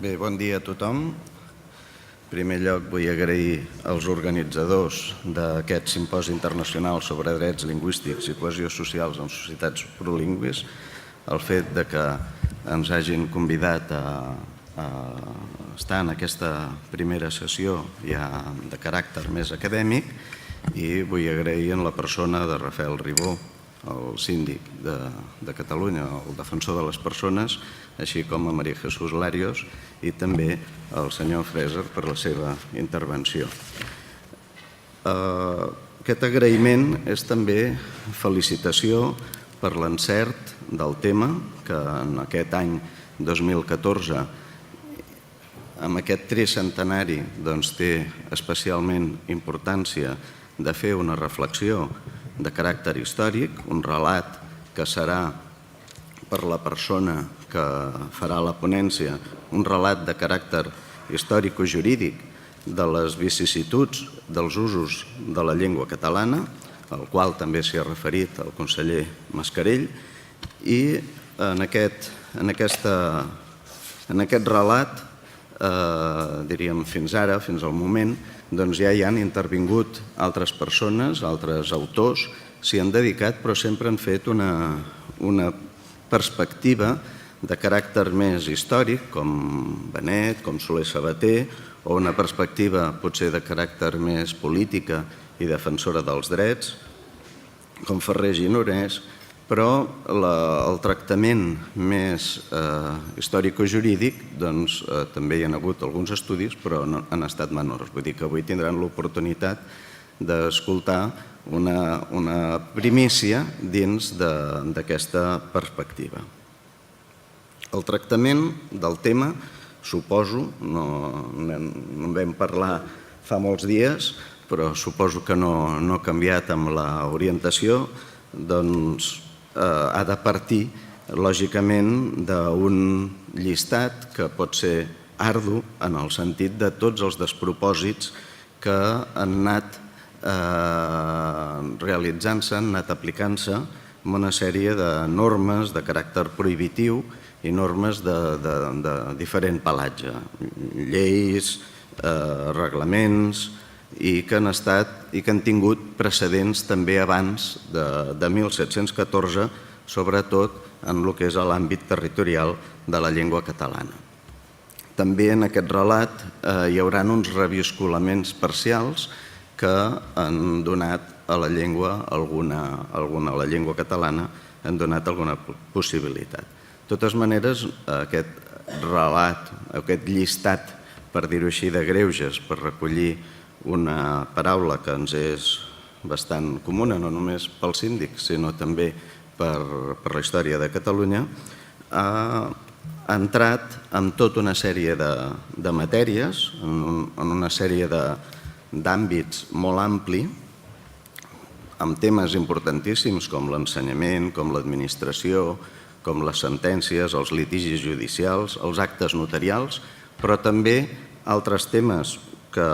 Bé, bon dia a tothom. En primer lloc vull agrair als organitzadors d'aquest simposi internacional sobre drets lingüístics i cohesió socials en societats prolingües el fet que ens hagin convidat a estar en aquesta primera sessió ja de caràcter més acadèmic, i vull agrair en la persona de Rafael Ribó, el síndic de Catalunya, el defensor de les persones, així com a Maria Jesús Larios i també al senyor Fraser per la seva intervenció. Aquest agraïment és també felicitació per l'encert del tema que en aquest any 2014, amb aquest tricentenari, té especialment importància de fer una reflexió de caràcter històric, un relat que serà per la persona que farà la ponència, un relat de caràcter històrico-jurídic de les vicissituds dels usos de la llengua catalana, al qual també s'hi ha referit el conseller Mascarell, i en aquest relat, diríem fins ara, fins al moment, ja hi han intervingut altres persones, altres autors, s'hi han dedicat, però sempre han fet una perspectiva de caràcter més històric, com Benet, com Soler Sabater, o una perspectiva potser de caràcter més política i defensora dels drets, com Ferrer Gironès, però el tractament més històrico-jurídic també hi ha hagut alguns estudis, però han estat menors. Vull dir que avui tindran l'oportunitat d'escoltar una primícia dins d'aquesta perspectiva. El tractament del tema, suposo, no en vam parlar fa molts dies, però suposo que no ha canviat amb l'orientació, ha de partir, lògicament, d'un llistat que pot ser ardu en el sentit de tots els despropòsits que han anat realitzant-se, han anat aplicant-se amb una sèrie de normes de caràcter prohibitiu i normes de diferent pelatge, lleis, reglaments, i que han tingut precedents també abans de 1714, sobretot en el que és l'àmbit territorial de la llengua catalana. També en aquest relat hi haurà uns reviscolaments parcials que han donat a la llengua catalana, han donat alguna possibilitat. De totes maneres, aquest relat, aquest llistat, per dir-ho així, de greuges, per recollir una paraula que ens és bastant comuna, no només pel síndic, sinó també per la història de Catalunya, ha entrat en tota una sèrie de matèries, en una sèrie d'àmbits molt ampli, amb temes importantíssims com l'ensenyament, com l'administració, com les sentències, els litigis judicials, els actes notarials, però també altres temes que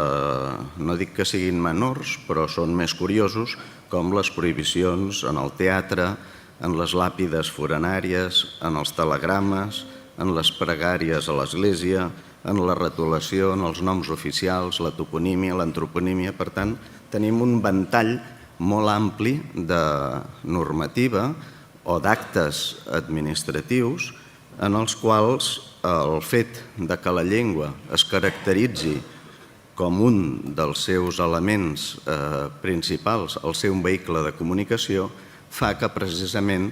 no dic que siguin menors, però són més curiosos, com les prohibicions en el teatre, en les làpides foranàries, en els telegrames, en les pregàries a l'església, en la retolació, en els noms oficials, la toponímia, l'antroponímia. Per tant, tenim un ventall molt ampli de normativa o d'actes administratius en els quals el fet que la llengua es caracteritzi com un dels seus elements principals, el ser un vehicle de comunicació, fa que precisament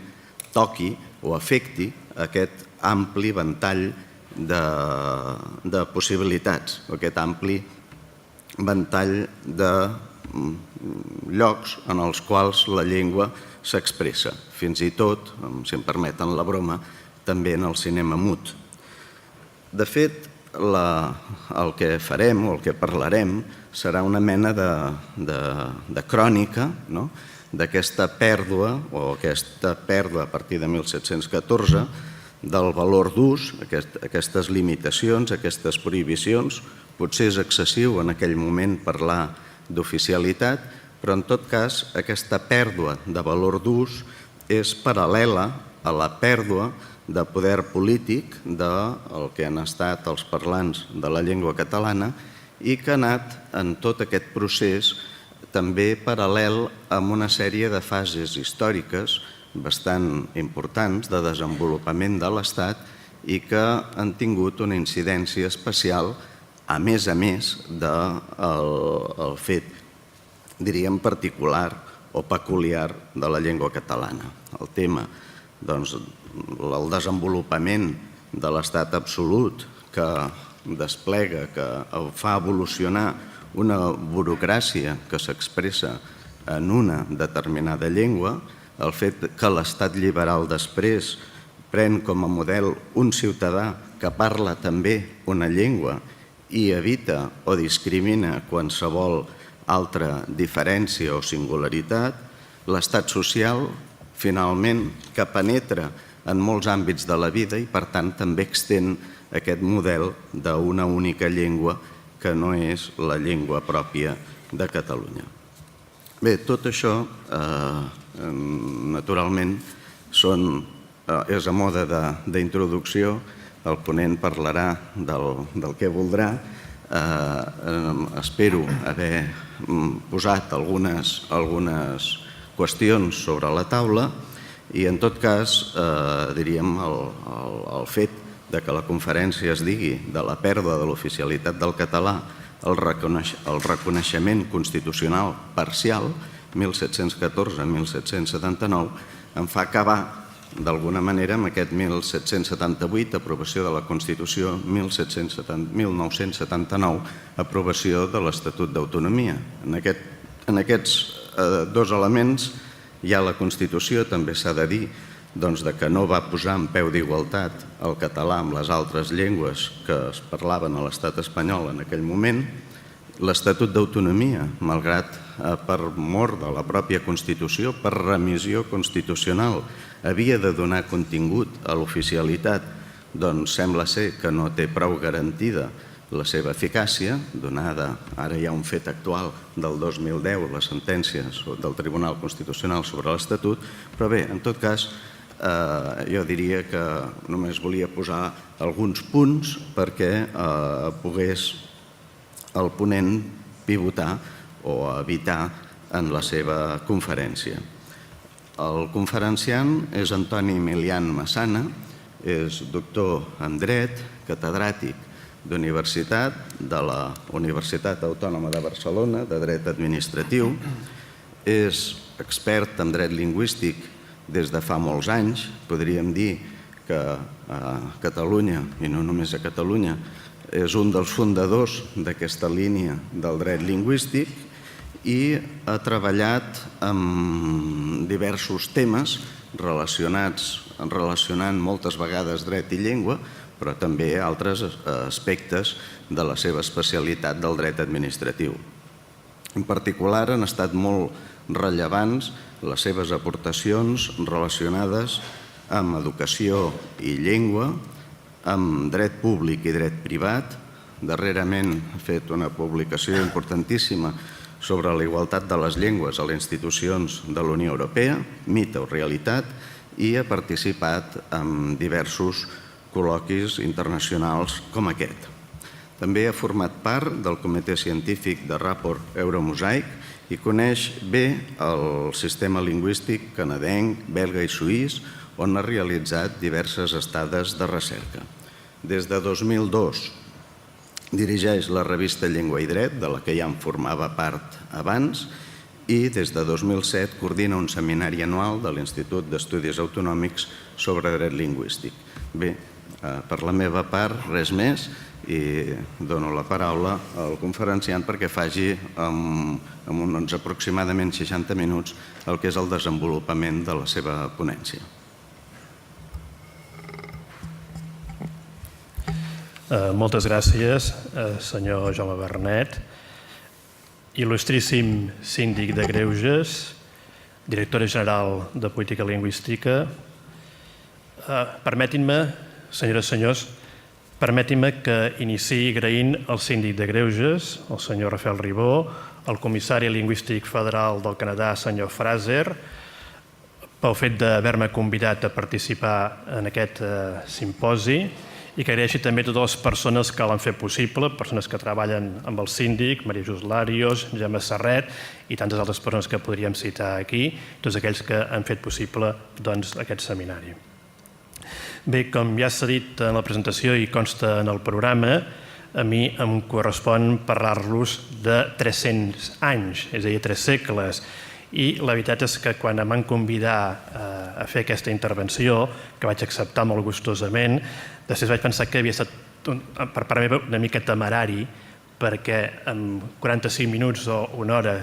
toqui o afecti aquest ampli ventall de possibilitats, aquest ampli ventall de llocs en els quals la llengua s'expressa, fins i tot, si em permeten la broma, també en el cinema mut. De fet, el que farem o el que parlarem serà una mena de crònica d'aquesta pèrdua a partir de 1714 del valor d'ús, aquestes limitacions, aquestes prohibicions. Potser és excessiu en aquell moment parlar d'oficialitat, però en tot cas aquesta pèrdua de valor d'ús és paral·lela a la pèrdua de poder polític del que han estat els parlants de la llengua catalana i que ha anat en tot aquest procés també paral·lel amb una sèrie de fases històriques bastant importants de desenvolupament de l'Estat i que han tingut una incidència especial, a més del fet, diríem, particular o peculiar de la llengua catalana. El tema, doncs, el desenvolupament de l'Estat absolut que desplega, que fa evolucionar una burocràcia que s'expressa en una determinada llengua, el fet que l'Estat liberal després pren com a model un ciutadà que parla també una llengua i evita o discrimina qualsevol altra diferència o singularitat, l'estat social, finalment, que penetra en molts àmbits de la vida i, per tant, també extén aquest model d'una única llengua que no és la llengua pròpia de Catalunya. Bé, tot això, naturalment, és a mode d'introducció. El ponent parlarà del que voldrà. Espero haver posat algunes qüestions sobre la taula i, en tot cas, diríem, el fet que la conferència es digui de la pèrdua de l'oficialitat del català, el reconeixement constitucional parcial, 1714-1779, em fa acabar d'alguna manera amb aquest 1778, aprovació de la Constitució, 1979, aprovació de l'Estatut d'Autonomia. En aquests dos elements hi ha la Constitució, també s'ha de dir que no va posar en peu d'igualtat el català amb les altres llengües que es parlaven a l'estat espanyol en aquell moment. L'Estatut d'Autonomia, malgrat per mort de la pròpia Constitució, per remissió constitucional, havia de donar contingut a l'oficialitat, doncs sembla ser que no té prou garantida la seva eficàcia, donada, ara hi ha un fet actual del 2010, la sentència del Tribunal Constitucional sobre l'Estatut, però bé, en tot cas, jo diria que només volia posar alguns punts perquè pogués el ponent pivotar o evitar en la seva conferència. El conferenciant és Antoni Milian Massana, és doctor en dret, catedràtic d'universitat, de la Universitat Autònoma de Barcelona, de dret administratiu, és expert en dret lingüístic des de fa molts anys. Podríem dir que a Catalunya, i no només a Catalunya, és un dels fundadors d'aquesta línia del dret lingüístic i ha treballat amb diversos temes relacionant moltes vegades dret i llengua, però també altres aspectes de la seva especialitat del dret administratiu. En particular, han estat molt rellevants les seves aportacions relacionades amb educació i llengua, amb dret públic i dret privat. Darrerament ha fet una publicació importantíssima sobre la igualtat de les llengües a les institucions de la Unió Europea, mite o realitat, i ha participat en diversos col·loquis internacionals com aquest. També ha format part del comitè científic de Rapport Euromosaic i coneix bé el sistema lingüístic canadenc, belga i suís, on ha realitzat diverses estades de recerca. Des de 2002 dirigeix la revista Llengua i Dret, de la que ja en formava part abans, i des de 2007 coordina un seminari anual de l'Institut d'Estudis Autonòmics sobre dret lingüístic. Bé, per la meva part, res més, i dono la paraula al conferenciant perquè faci en uns aproximadament 60 minuts el que és el desenvolupament de la seva ponència. Moltes gràcies, senyor Jaume Bernet. Il·lustríssim síndic de Greuges, directora general de Política Lingüística. Permetin-me, senyores i senyors, permetin-me que iniciï agraint al síndic de Greuges, el senyor Rafael Ribó, al comissari lingüístic federal del Canadà, senyor Fraser, pel fet d'haver-me convidat a participar en aquest simposi i que agraeixi també a totes les persones que l'han fet possible, persones que treballen amb el síndic, Maria Jesús Larios, Gemma Serret i tantes altres persones que podríem citar aquí, tots aquells que han fet possible aquest seminari. Bé, com ja s'ha dit en la presentació i consta en el programa, a mi em correspon parlar-los de 300 anys, és a dir, 3 segles. I la veritat és que quan em van convidar a fer aquesta intervenció, que vaig acceptar molt gustosament, després vaig pensar que havia estat, per part meva, una mica temerari, perquè en 45 minuts o una hora,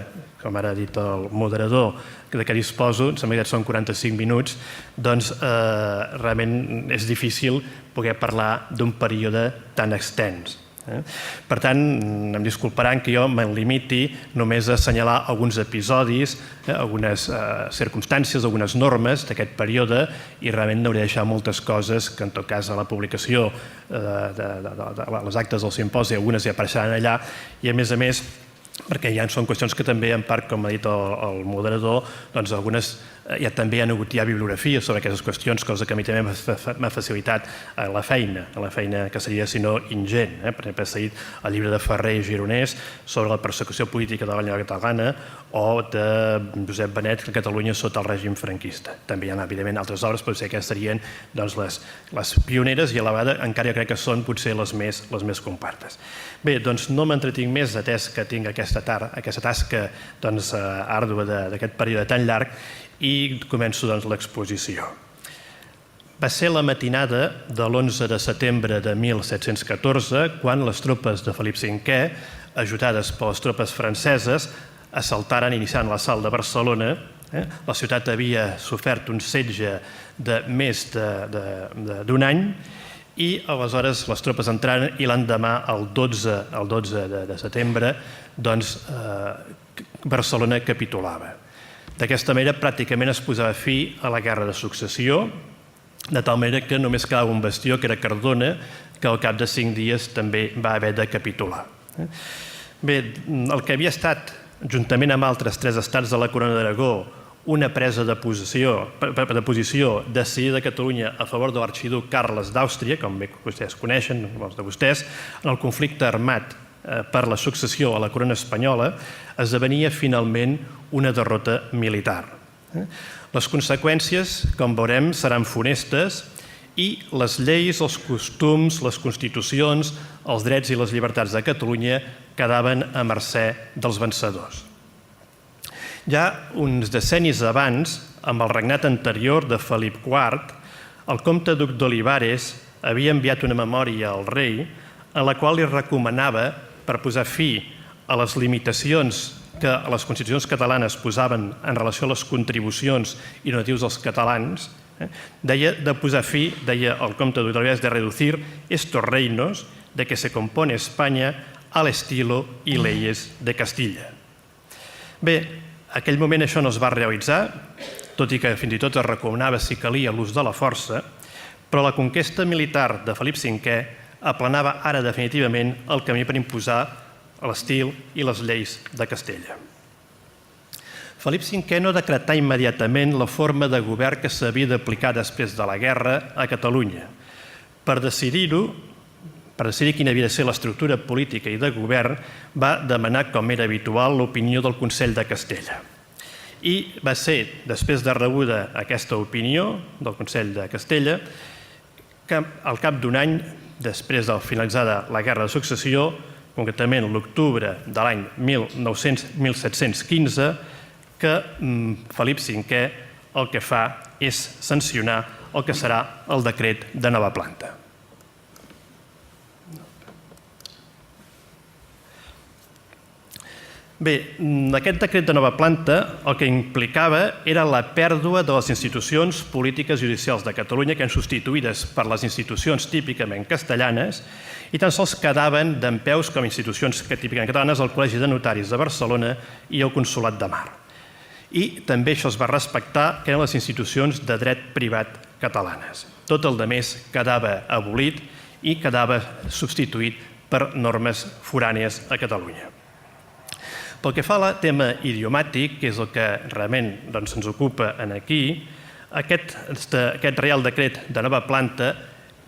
com ara ha dit el moderador, de què disposo, em sembla que són 45 minuts, doncs realment és difícil poder parlar d'un període tan extens. Per tant, em disculparan que jo me'n limiti només a assenyalar alguns episodis, algunes circumstàncies, algunes normes d'aquest període i realment n'hauré de deixar moltes coses que en tot cas a la publicació de les actes del simposi algunes ja apareixeran allà i a més perquè ja són qüestions que també en part, com ha dit el moderador, doncs algunes ja també han hagut bibliografia sobre aquestes qüestions, cosa que a mi també m'ha facilitat la feina que seria, si no, ingent. Per exemple, ha seguit el llibre de Ferrer i Gironès sobre la persecució política de la llengua catalana o de Josep Benet, Catalunya sota el règim franquista. També hi ha, evidentment, altres obres, però sé que serien les pioneres i a la vegada encara jo crec que són potser les més compartes. Bé, doncs no m'entretinc més, atès que tinc aquesta tasca àrdua d'aquest període tan llarg, i començo l'exposició. Va ser la matinada de l'11 de setembre de 1714 quan les tropes de Felip V, ajudades per les tropes franceses, assaltaren iniciant l'assalt de Barcelona. La ciutat havia sofert un setge de més d'un any i aleshores les tropes entraren i l'endemà, el 12 de setembre, Barcelona capitulava. D'aquesta manera, pràcticament es posava fi a la Guerra de Successió, de tal manera que només quedava un bastió, que era Cardona, que al cap de 5 dies també va haver de capitular. Bé, el que havia estat, juntament amb altres 3 estats de la Corona d'Aragó, una presa de posició decidida a Catalunya a favor de l'arxiduc Carles d'Àustria, com bé vostès coneixen, molts de vostès, en el conflicte armat per la successió a la corona espanyola, esdevenia finalment una derrota militar. Les conseqüències, com veurem, seran funestes i les lleis, els costums, les constitucions, els drets i les llibertats de Catalunya quedaven a mercè dels vencedors. Ja uns decennis abans, amb el regnat anterior de Felip IV, el comte duc d'Olivares havia enviat una memòria al rei en la qual li recomanava, per posar fi a les limitacions que les constitucions catalanes posaven en relació a les contribucions i donatius dels catalans, deia de posar fi, deia el comte duc d'Olivares, de reducir estos reinos de que se compone España al estilo y leyes de Castilla. Bé, en aquell moment això no es va realitzar, tot i que fins i tot es recomanava si calia l'ús de la força, però la conquesta militar de Felip V aplanava ara definitivament el camí per imposar l'estil i les lleis de Castella. Felip V no decretà immediatament la forma de govern que s'havia d'aplicar després de la guerra a Catalunya. Per decidir quina havia de ser l'estructura política i de govern, va demanar, com era habitual, l'opinió del Consell de Castella. I va ser, després de rebuda aquesta opinió del Consell de Castella, que al cap d'un any, després de finalitzada la Guerra de Successió, concretament l'octubre de l'any 1715, que Felip V el que fa és sancionar el que serà el decret de nova planta. Bé, aquest decret de nova planta el que implicava era la pèrdua de les institucions polítiques i judicials de Catalunya, que eren substituïdes per les institucions típicament castellanes, i tan sols quedaven dempeus com a institucions típicament catalanes el Col·legi de Notaris de Barcelona i el Consolat de Mar. I també això es va respectar, que eren les institucions de dret privat catalanes. Tot el demés quedava abolit i quedava substituït per normes forànies a Catalunya. Pel que fa al tema idiomàtic, que és el que realment ens ocupa aquí, Aquest Reial Decret de nova planta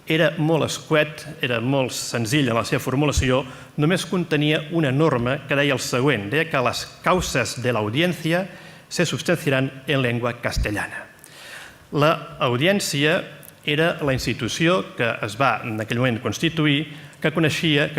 era molt escuet, era molt senzill en la seva formulació, només contenia una norma que deia el següent, deia que les causes de l'audiència se substanciaran en llengua castellana. L'audiència era la institució que es va en aquell moment constituir, que coneixia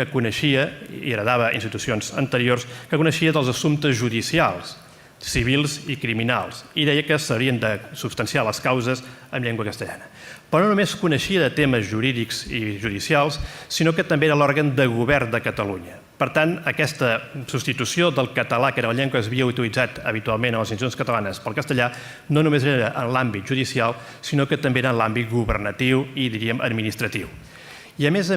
i heredava institucions anteriors, que coneixia dels assumptes judicials, civils i criminals, i deia que s'haurien de substanciar les causes en llengua castellana. Però no només coneixia de temes jurídics i judicials, sinó que també era l'òrgan de govern de Catalunya. Per tant, aquesta substitució del català, que era la llengua que s'havia utilitzat habitualment a les institucions catalanes pel castellà, no només era en l'àmbit judicial, sinó que també era en l'àmbit governatiu i, diríem, administratiu. I, a més,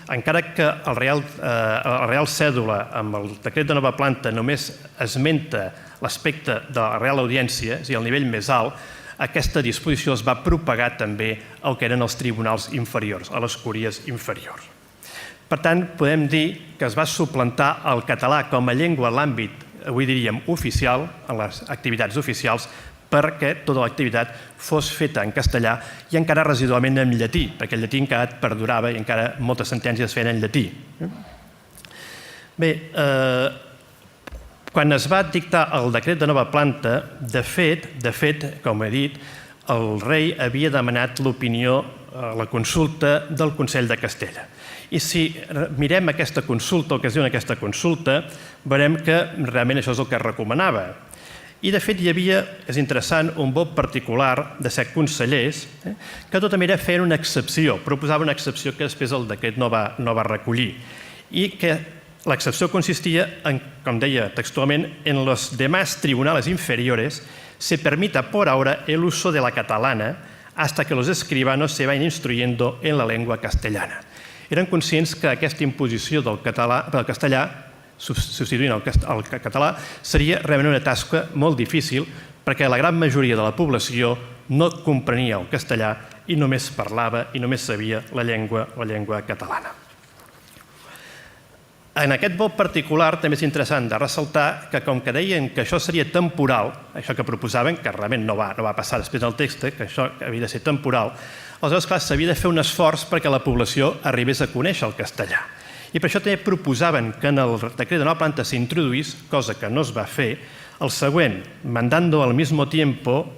encara que el Real Cèdula, amb el decret de nova planta, només esmenta l'aspecte de la Real Audiència, és a dir, el nivell més alt, aquesta disposició es va propagar també al que eren els tribunals inferiors, a les curies inferiors. Per tant, podem dir que es va suplantar el català com a llengua en l'àmbit, avui diríem, oficial, en les activitats oficials, perquè tota l'activitat fos feta en castellà i encara residualment en llatí, perquè el llatí encara perdurava i encara moltes sentències es feien en llatí. Bé, quan es va dictar el decret de nova planta, de fet, com he dit, el rei havia demanat l'opinió, la consulta del Consell de Castella. I si mirem aquesta consulta, el que es diu en aquesta consulta, veurem que realment això és el que es recomanava. I, de fet, hi havia, és interessant, un vot particular de 7 consellers que tota manera feien una excepció, proposaven una excepció que després el decret no va recollir. I que l'excepció consistia en, com deia textualment, en los demás tribunales inferiores se permita por ahora el uso de la catalana hasta que los escribanos se vayan instruyendo en la lengua castellana. Eren conscients que aquesta imposició del castellà, substituint el català, seria realment una tasca molt difícil perquè la gran majoria de la població no comprenia el castellà i només parlava i només sabia la llengua catalana. En aquest vot particular també és interessant de ressaltar que, com que deien que això seria temporal, això que proposaven, que realment no va passar després del text, que això havia de ser temporal, aleshores, clar, s'havia de fer un esforç perquè la població arribés a conèixer el castellà. I per això també proposaven que en el decret de nova planta s'introduís, cosa que no es va fer, el següent, mandando al mismo tiempo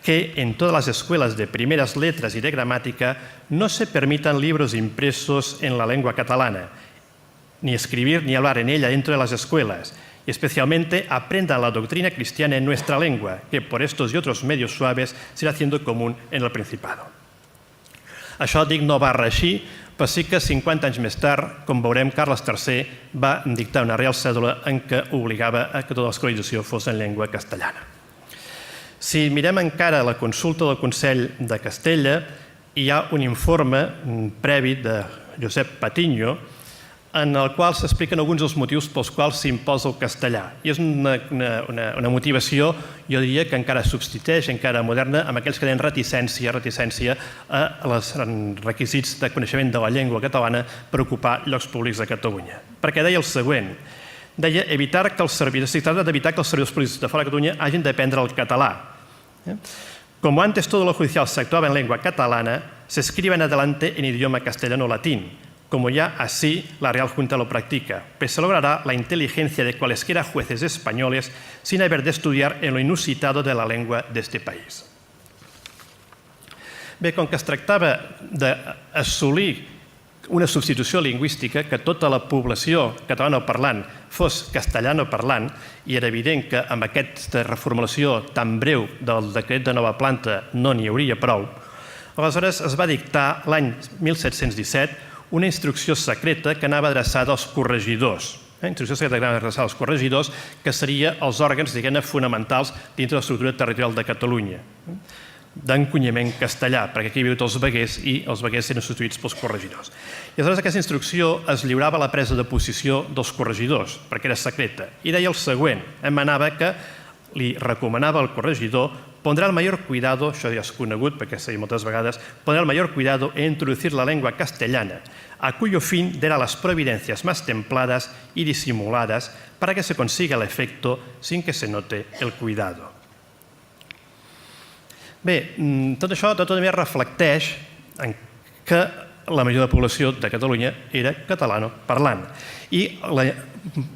que en todas las escuelas de primeras letras y de gramática no se permitan libros impresos en la lengua catalana, ni escribir ni hablar en ella dentro de las escuelas, y especialmente aprendan la doctrina cristiana en nuestra lengua, que por estos y otros medios suaves se irá haciendo común en el Principado. Això, dic, no va reeixir, però sí que 50 anys més tard, com veurem, Carles III va dictar una Real Cèdula en què obligava a que tota l'escolarització fos en llengua castellana. Si mirem encara la consulta del Consell de Castella, hi ha un informe previ de Josep Patiño en el qual s'expliquen alguns dels motius pels quals s'imposa el castellà. I és una motivació, jo diria, que encara substitueix, encara moderna, amb aquells que tenen reticència als requisits de coneixement de la llengua catalana per ocupar llocs públics de Catalunya. Perquè deia el següent, deia es tracta d'evitar que els servidors públics de fora de Catalunya hagin d'aprendre el català. Como antes todo lo judicial se actuaba en lengua catalana, se escriba en adelante en idioma castellano-latín, como ya así la Real Junta lo practica, pues se logrará la inteligencia de cualesquiera jueces españoles sin haber de estudiar en lo inusitado de la lengua de este país. Bé, com que es tractava d'assolir una substitució lingüística, que tota la població catalanoparlant fos castellanoparlant, i era evident que amb aquesta reformulació tan breu del decret de nova planta no n'hi hauria prou, aleshores es va dictar l'any 1717 una instrucció secreta que anava adreçada als corregidors. Instrucció secreta que anava adreçada als corregidors, que seria els òrgans, diguem-ne, fonamentals dintre de l'estructura territorial de Catalunya, d'encunyament castellà, perquè aquí hi havia els veguers i els veguers eren substituïts pels corregidors. I aleshores aquesta instrucció es lliurava a la presa de posició dels corregidors, perquè era secreta, i deia el següent, emanava que li recomanava al corregidor pondrá el mayor cuidado, això ja és conegut perquè s'ha dit moltes vegades, pondrá el mayor cuidado en introducir la lengua castellana, a cuyo fin dará las providencias más templadas y disimuladas para que se consiga el efecto sin que se note el cuidado. Bé, tot això també reflecteix en que la majoria de la població de Catalunya era catalanoparlant. I la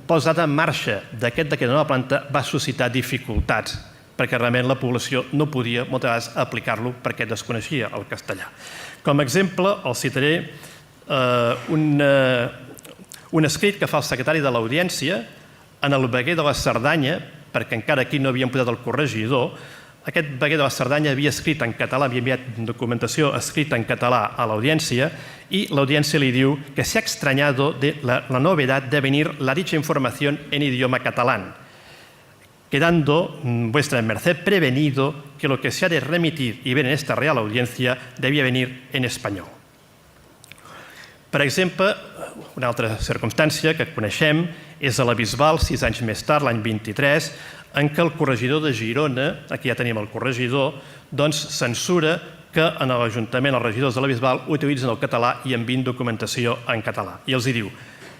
posada en marxa d'aquest decret de nova planta va suscitar dificultats, perquè realment la població no podia moltes vegades aplicar-lo perquè desconeixia el castellà. Com a exemple, els citaré un escrit que fa el secretari de l'Audiència en el veguer de la Cerdanya, perquè encara aquí no havien posat el corregidor. Aquest veguer de la Cerdanya havia escrit en català, havia enviat documentació escrita en català a l'Audiència i l'Audiència li diu que se ha extrañado de la novedad de venir la dicha información en idioma catalán, quedando vuestra merced prevenido que lo que se ha de remitir y ver en esta Real Audiencia debía venir en español. Per exemple, una altra circumstància que coneixem és a la Bisbal, 6 anys més tard, l'any 23, en què el corregidor de Girona, aquí ja tenim el corregidor, doncs censura que en l'Ajuntament els regidors de la Bisbal utilitzen el català i envien documentació en català. I els diu: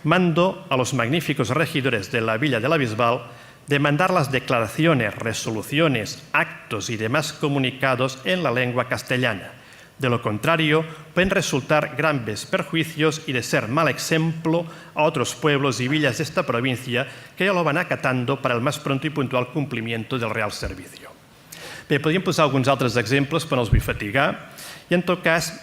mando a los magníficos regidores de la Villa de la Bisbal de mandar las declaraciones, resoluciones, actos y demás comunicados en la lengua castellana. De lo contrario, pueden resultar graves perjuicios y de ser mal ejemplo a otros pueblos y villas de esta provincia que ya lo van acatando para el más pronto y puntual cumplimiento del Real Servicio. Bé, podríem posar alguns altres exemples, però no els vull fatigar. I en tot cas,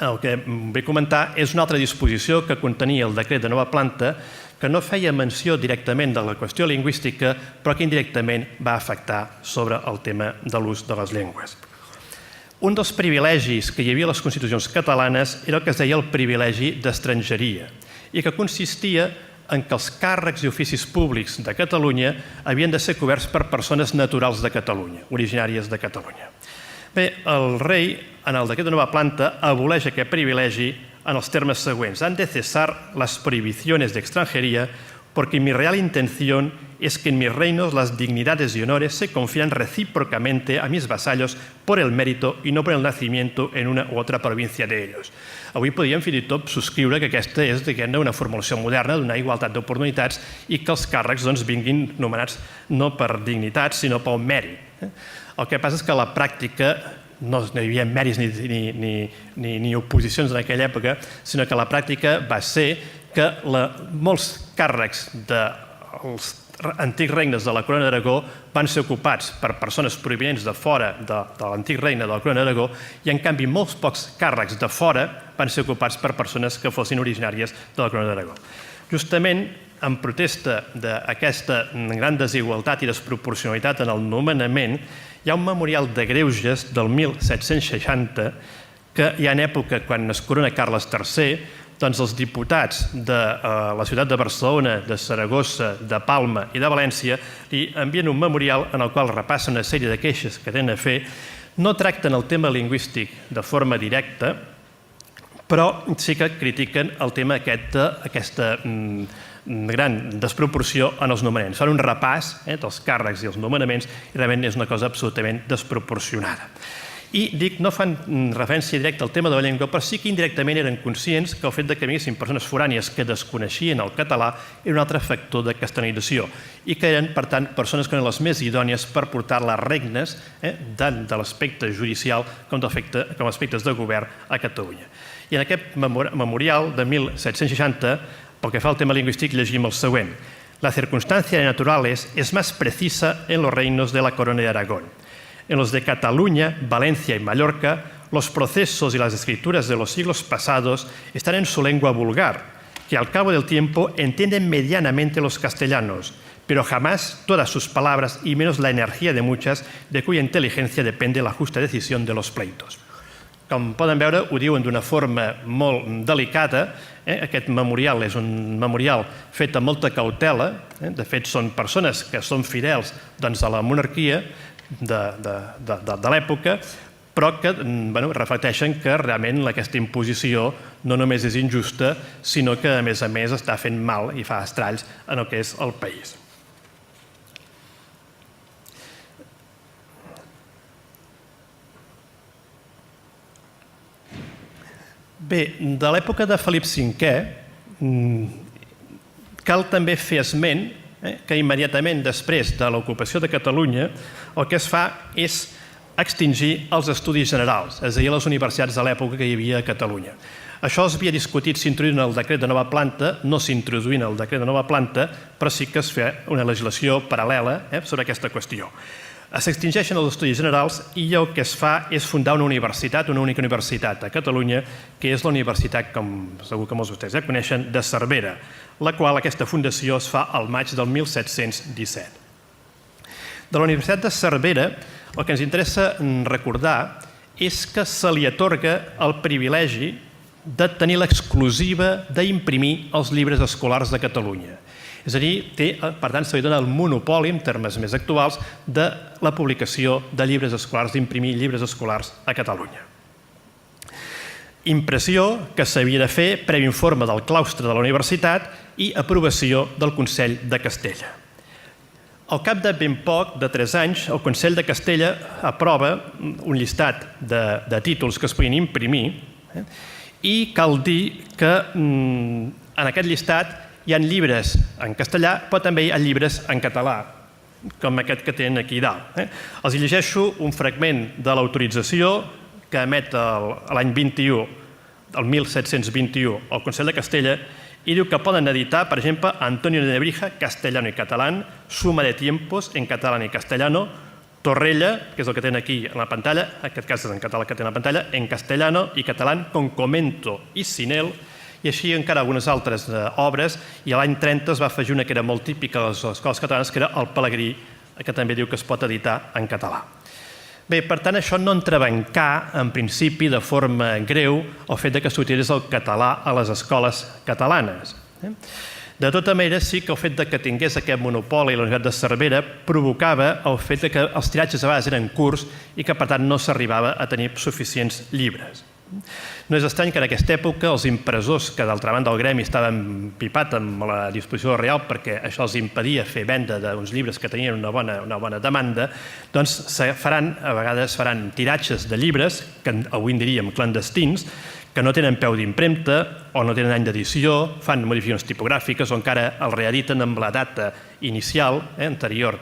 el que vull comentar és una altra disposició que contenia el decret de nova planta que no feia menció directament de la qüestió lingüística, però que indirectament va afectar sobre el tema de l'ús de les llengües. Un dels privilegis que hi havia a les constitucions catalanes era el que es deia el privilegi d'estrangeria i que consistia en que els càrrecs i oficis públics de Catalunya havien de ser coberts per persones naturals de Catalunya, originàries de Catalunya. Bé, el rei, en el decret de nova planta, aboleix aquest privilegi en els termes següents: han de cesar las prohibiciones de extranjería porque mi real intención es que en mis reinos las dignidades y honores se confían recíprocamente a mis vasallos por el mérito y no por el nacimiento en una u otra provincia de ellos. Avui podríem fins i tot subscriure que aquesta és, diguem-ne, una formulació moderna d'una igualtat d'oportunitats i que els càrrecs vinguin nomenats no per dignitats, sinó pel mèrit. El que passa és que a la pràctica no hi havia mèrits ni oposicions en aquella època, sinó que a la pràctica va ser que molts càrrecs dels antics regnes de la Corona d'Aragó van ser ocupats per persones provinents de fora de l'antic regne de la Corona d'Aragó i, en canvi, molts pocs càrrecs de fora van ser ocupats per persones que fossin originàries de la Corona d'Aragó. Justament, en protesta d'aquesta gran desigualtat i desproporcionalitat en el nomenament, hi ha un memorial de greuges del 1760 que ja en època, quan es corona Carles III, doncs els diputats de la ciutat de Barcelona, de Saragossa, de Palma i de València li envien un memorial en el qual repassen una sèrie de queixes que tenen a fer. No tracten el tema lingüístic de forma directa, però sí que critiquen el tema d'aquesta gran desproporció en els nomenaments. Fan un repàs dels càrrecs i els nomenaments i realment és una cosa absolutament desproporcionada. I dic, no fan referència directa al tema de la llengua, però sí que indirectament eren conscients que el fet que vinguessin persones forànies que desconeixien el català era un altre factor de castellanització i que eren, per tant, persones que eren les més idònies per portar les regnes tant de l'aspecte judicial com aspectes de govern a Catalunya. I en aquest memorial de 1760, pel que fa al tema lingüístic, llegim el següent. La circunstancia de naturales es más precisa en los reinos de la Corona de Aragón. En los de Cataluña, Valencia y Mallorca, los procesos y las escrituras de los siglos pasados están en su lengua vulgar, que al cabo del tiempo entienden medianamente los castellanos, pero jamás todas sus palabras y menos la energía de muchas, de cuya inteligencia depende la justa decisión de los pleitos. Com poden veure, ho diuen d'una forma molt delicada. Aquest memorial és un memorial fet amb molta cautela. De fet, són persones que són fidels a la monarquia de l'època, però que reflecteixen que realment aquesta imposició no només és injusta, sinó que, a més, està fent mal i fa estralls en el que és el país. Bé, de l'època de Felip V cal també fer esment que immediatament després de l'ocupació de Catalunya el que es fa és extingir els estudis generals, és a dir, les universitats de l'època que hi havia a Catalunya. Això s'havia discutit s'introduint el decret de nova planta, no s'introduint el decret de nova planta, però sí que es feia una legislació paral·lela sobre aquesta qüestió. S'extingeixen els estudis generals i el que es fa és fundar una universitat, una única universitat a Catalunya, que és la Universitat, com segur que molts de vostès ja coneixen, de Cervera, la qual aquesta fundació es fa al maig del 1717. De la Universitat de Cervera, el que ens interessa recordar és que se li atorga el privilegi de tenir l'exclusiva d'imprimir els llibres escolars de Catalunya. És a dir, per tant, se li dona el monopoli, en termes més actuals, de la publicació de llibres escolars, d'imprimir llibres escolars a Catalunya. Impressió que s'havia de fer previ informe del claustre de la universitat i aprovació del Consell de Castella. Al cap de ben poc, de 3 anys, el Consell de Castella aprova un llistat de títols que es podien imprimir i cal dir que en aquest llistat hi ha llibres en castellà, però també hi ha llibres en català, com aquest que tenen aquí dalt. Els llegeixo un fragment de l'autorització que emet l'any 21, el 1721, el Consell de Castella, i diu que poden editar, per exemple, Antonio de Nebrija, castellano y catalán, Suma de tiempos en catalán y castellano, Torrella, que és el que tenen aquí en la pantalla, en aquest cas és en català que tenen a la pantalla, en castellano i catalán, con comento i sinel, i així encara algunes altres obres, i l'any 30 es va afegir una que era molt típica a les escoles catalanes, que era el Pelegrí, que també diu que es pot editar en català. Bé, per tant, això no entrebancar, en principi, de forma greu, el fet que s'utilitzés el català a les escoles catalanes. De tota manera, sí que el fet que tingués aquest monopoli a la Universitat de Cervera provocava el fet que els tiratges a vegades eren curts i que, per tant, no s'arribava a tenir suficients llibres. No és estrany que en aquesta època els impressors, que d'altra banda el gremi estaven pipat amb la disposició real perquè això els impedia fer venda d'uns llibres que tenien una bona demanda, doncs a vegades faran tiratges de llibres, que avui en diríem clandestins, que no tenen peu d'impremta o no tenen any d'edició, fan modificacions tipogràfiques o encara el reediten amb la data inicial, anterior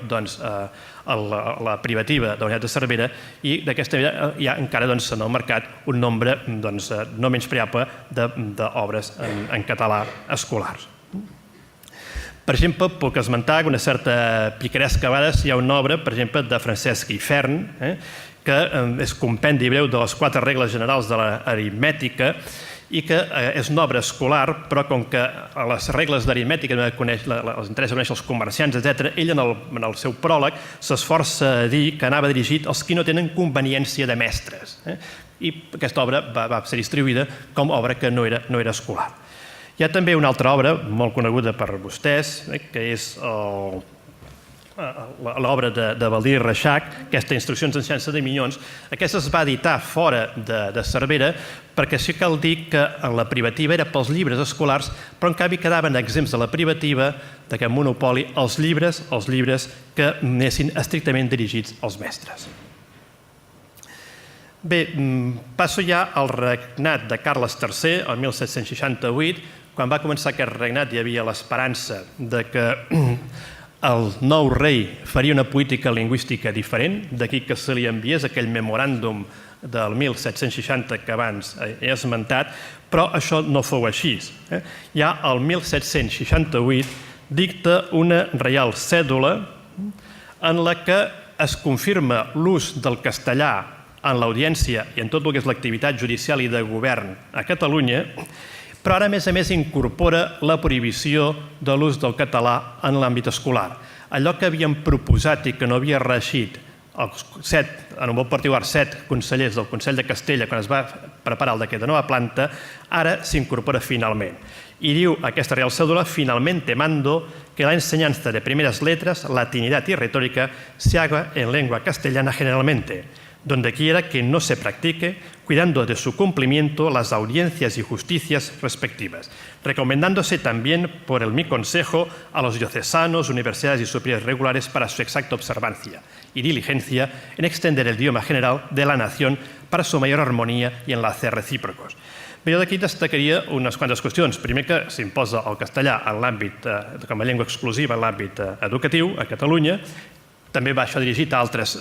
a la privativa de la Universitat de Cervera, i d'aquesta manera hi ha encara en el mercat un nombre no menyspreable d'obres en català escolars. Per exemple, puc esmentar una certa picaresca a vegades, hi ha una obra, per exemple, de Francesc Ifern, que és compendi breu de les 4 regles generals de l'aritmètica i que és una obra escolar, però com que a les regles d'aritmètica les interessa conèixer els comerciants, etc., ell en el seu pròleg s'esforça a dir que anava dirigit als qui no tenen conveniència de mestres. I aquesta obra va ser distribuïda com a obra que no era escolar. Hi ha també una altra obra molt coneguda per vostès, que és l'obra de Baldiri Reixac, aquesta Instruccions en ciència de minyons. Aquesta es va editar fora de Cervera perquè sí cal dir que la privativa era pels llibres escolars, però en canvi quedaven exempts de la privativa, d'aquest monopoli, els llibres que anessin estrictament dirigits als mestres. Bé, passo ja al regnat de Carles III, el 1768. Quan va començar aquest regnat hi havia l'esperança de que el nou rei faria una política lingüística diferent, d'aquí que se li enviés aquell memoràndum del 1760 que abans he esmentat, però això no fou així. Ja el 1768 dicta una reial cèdula en la que es confirma l'ús del castellà en l'audiència i en tot el que és l'activitat judicial i de govern a Catalunya, però ara, a més, incorpora la prohibició de l'ús del català en l'àmbit escolar. Allò que havíem proposat i que no havia reeixit en un vot particular 7 consellers del Consell de Castella quan es va preparar el decret de nova planta, ara s'incorpora finalment. Y diu aquesta Real Cédula: finalmente mando que la enseñanza de primeras letras, latinidad y retórica se haga en lengua castellana generalmente, donde quiera que no se practique, cuidando de su cumplimiento las audiencias y justicias respectivas, recomendándose también por mi consejo a los diocesanos, universidades y superiores regulares para su exacta observancia y diligencia en extender el idioma general de la nación para su mayor armonía y enlace recíprocos. Bé, jo d'aquí destacaria unes quantes qüestions. Primer, que s'imposa el castellà en l'àmbit com a llengua exclusiva en l'àmbit educatiu a Catalunya, També va això dirigit a altres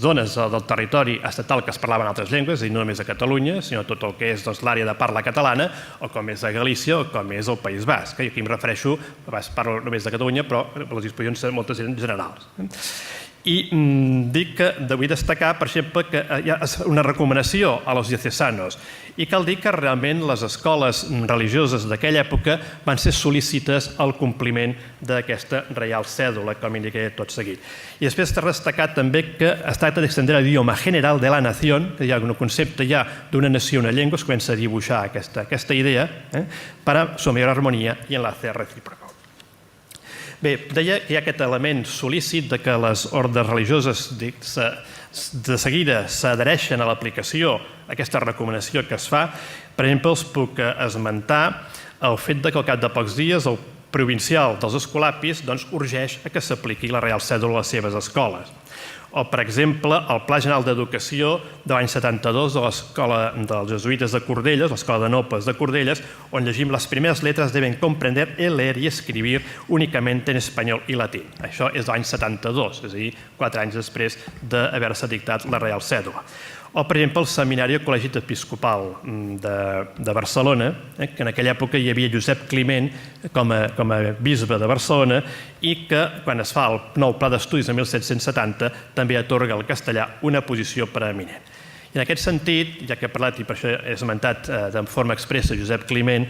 zones del territori estatal que es parlaven altres llengües, és a dir, no només a Catalunya, sinó tot el que és l'àrea de parla catalana, o com és a Galícia o com és el País Basc. I aquí em refereixo, parlo només de Catalunya, però les disposicions moltes eren generals. I dic que vull destacar, per exemple, que hi ha una recomanació a los diocesanos i cal dir que realment les escoles religioses d'aquella època van ser sol·lícites al compliment d'aquesta reial cèdula, com indicaré tot seguit. I després està destacat també que es tracta d'extender l'idioma general de la nació, que hi ha un concepte ja d'una nació, una llengua, es comença a dibuixar aquesta idea, para su mayor armonía y enlace recíproco. Bé, deia que hi ha aquest element sol·lícit de que les ordes religioses de seguida s'adhereixen a l'aplicació, a aquesta recomanació que es fa. Per exemple, els puc esmentar el fet que al cap de pocs dies el provincial dels escolapis urgeix a que s'apliqui la reial cèdula a les seves escoles. O, per exemple, el Pla General d'Educació de l'any 72 de l'Escola dels Jesuïtes de Cordelles, l'Escola de Nobles de Cordelles, on llegim les primeres letres deben comprender el leer y escribir únicamente en espanyol i latí. Això és de l'any 72, és a dir, 4 anys després d'haver-se dictat la reial cèdula. O, per exemple, el Seminari Col·legi Episcopal de Barcelona, que en aquella època hi havia Josep Climent com a bisbe de Barcelona i que, quan es fa el nou Pla d'Estudis de 1770, també atorga al castellà una posició preeminent. I en aquest sentit, ja que he parlat i per això he esmentat de forma expressa Josep Climent,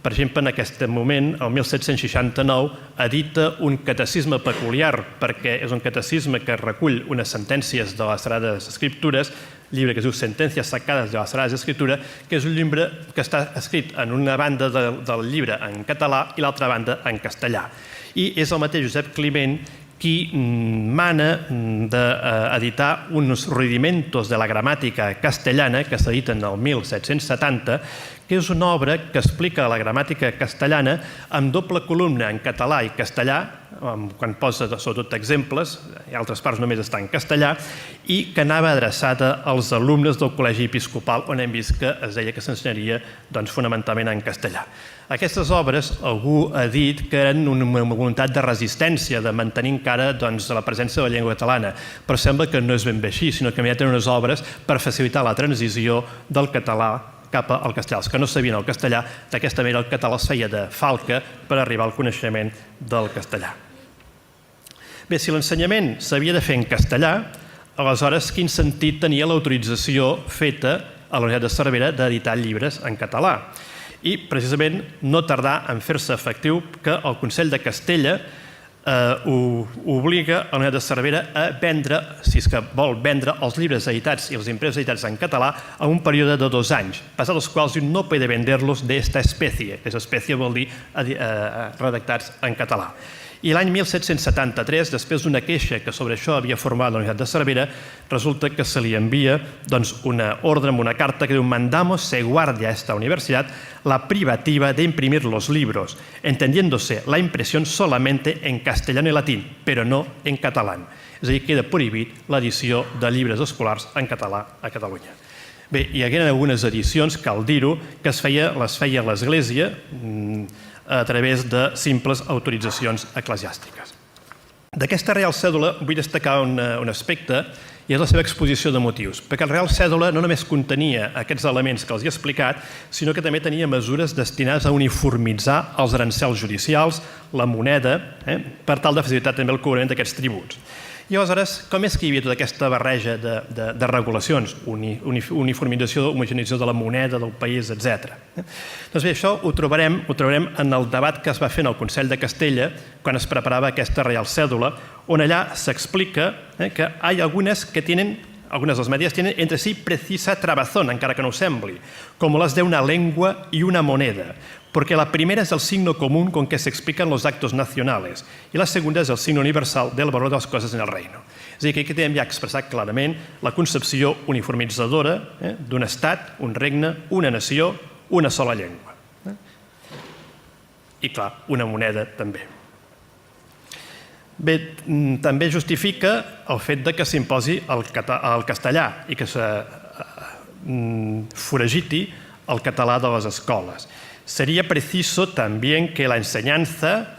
per exemple, en aquest moment, el 1769, edita un catecisme peculiar, perquè és un catecisme que recull unes sentències de les Sagrades Escriptures, llibre que es diu Sentencias sacadas de las Sagradas Escrituras, que és un llibre que està escrit en una banda del llibre en català i l'altra banda en castellà. I és el mateix Josep Climent qui mana d'editar uns rudimentos de la gramàtica castellana que s'editen el 1770, que és una obra que explica la gramàtica castellana amb doble columna en català i castellà, quan posa sobretot exemples, i altres parts només està en castellà, i que anava adreçada als alumnes del Col·legi Episcopal, on hem vist que es deia que s'ensenyaria fonamentalment en castellà. Aquestes obres, algú ha dit que eren una voluntat de resistència, de mantenir encara la presència de la llengua catalana, però sembla que no és ben bé així, sinó que eren unes obres per facilitar la transició del català cap al castellà. Els que no sabien el castellà, d'aquesta manera el català es feia de falca per arribar al coneixement del castellà. Bé, si l'ensenyament s'havia de fer en castellà, aleshores quin sentit tenia l'autorització feta a la Universitat de Cervera d'editar llibres en català? I, precisament, no tardà en fer-se efectiu que el Consell de Castella obliga a la Universitat de Cervera a vendre, si és que vol vendre, els llibres editats i els impresos editats en català en un període de 2 anys, passats els quals no puede venderlos de esta especie. Aquesta espècie vol dir redactats en català. I l'any 1773, després d'una queixa que sobre això havia format la Universitat de Cervera, resulta que se li envia una ordre amb una carta que diu: «Mandamos se guarde a esta universidad la privativa de imprimir los libros, entendiéndose la impresión solamente en castellano y latín, pero no en catalán». És a dir, queda prohibit l'edició de llibres escolars en català a Catalunya. Bé, hi hagueren algunes edicions, cal dir-ho, que les feia l'Església a través de simples autoritzacions eclesiàstiques. D'aquesta Reial Cèdula vull destacar un aspecte, i és la seva exposició de motius, perquè la Reial Cèdula no només contenia aquests elements que els he explicat, sinó que també tenia mesures destinades a uniformitzar els arancels judicials, la moneda, per tal de facilitar també el cobrament d'aquests tributs. I aleshores, com és que hi havia tota aquesta barreja de regulacions, uniformització, homogeneïtzació de la moneda, del país, etc. Doncs bé, això ho trobarem en el debat que es va fer en el Consell de Castella quan es preparava aquesta Reial Cèdula, on allà s'explica que hi ha algunes que algunas de las medidas tienen entre sí precisa trabazón, encara que no ho sembli, como las de una lengua y una moneda, porque la primera es el signo común con que se explican los actos nacionales y la segunda es el signo universal del valor de les coses en el reino. És a dir, que aquí hem ja expressat clarament la concepció uniformitzadora d'un estat, un regne, una nació, una sola llengua. I, clar, una moneda també. Bé, també justifica el fet que s'imposi el castellà i que se foragiti el català de les escoles. Sería preciso también que la enseñanza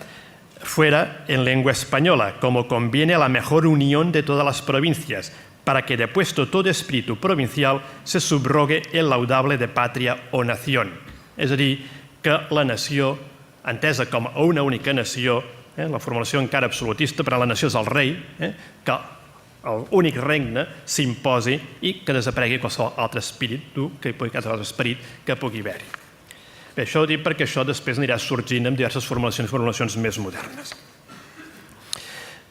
fuera en lengua española, como conviene a la mejor unión de todas las provincias, para que depuesto todo espíritu provincial se subrogue el laudable de pàtria o nación. És a dir, que la nació, entesa com a una única nació, la formulació encara absolutista, però la nació és el rei, que l'únic regne s'imposi i que desaparegui qualsevol altre espíritu, qualsevol altre esperit que pugui haver-hi. Bé, això ho dic perquè això després anirà sorgint amb diverses formulacions més modernes.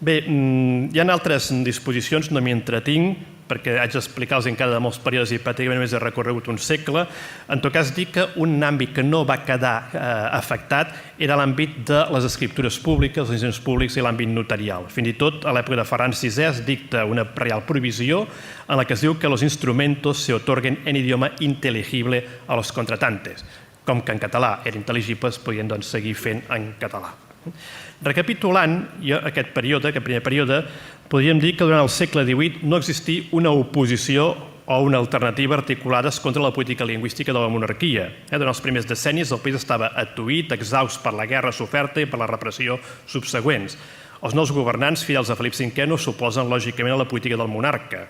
Bé, hi ha altres disposicions, no m'hi entretinc, perquè haig d'explicar-los encara de molts períodes i pràcticament només he recorregut un segle. En tot cas, dic que un àmbit que no va quedar afectat era l'àmbit de les escriptures públiques, els instruments públics i l'àmbit notarial. Fins i tot, a l'època de Ferran VI es dicta una reial provisió en la que es diu que los instrumentos se otorguen en idioma inteligible a los contratantes. Com que en català eren intel·ligibles, podien seguir fent en català. Recapitulant aquest primer període, podríem dir que durant el segle XVIII no existia una oposició o una alternativa articulades contra la política lingüística de la monarquia. Durant els primers decennis el país estava atuït, exhaust per la guerra soferta i per la repressió subsegüents. Els nous governants, fidels a Felip V, s'oposen lògicament a la política del monarca.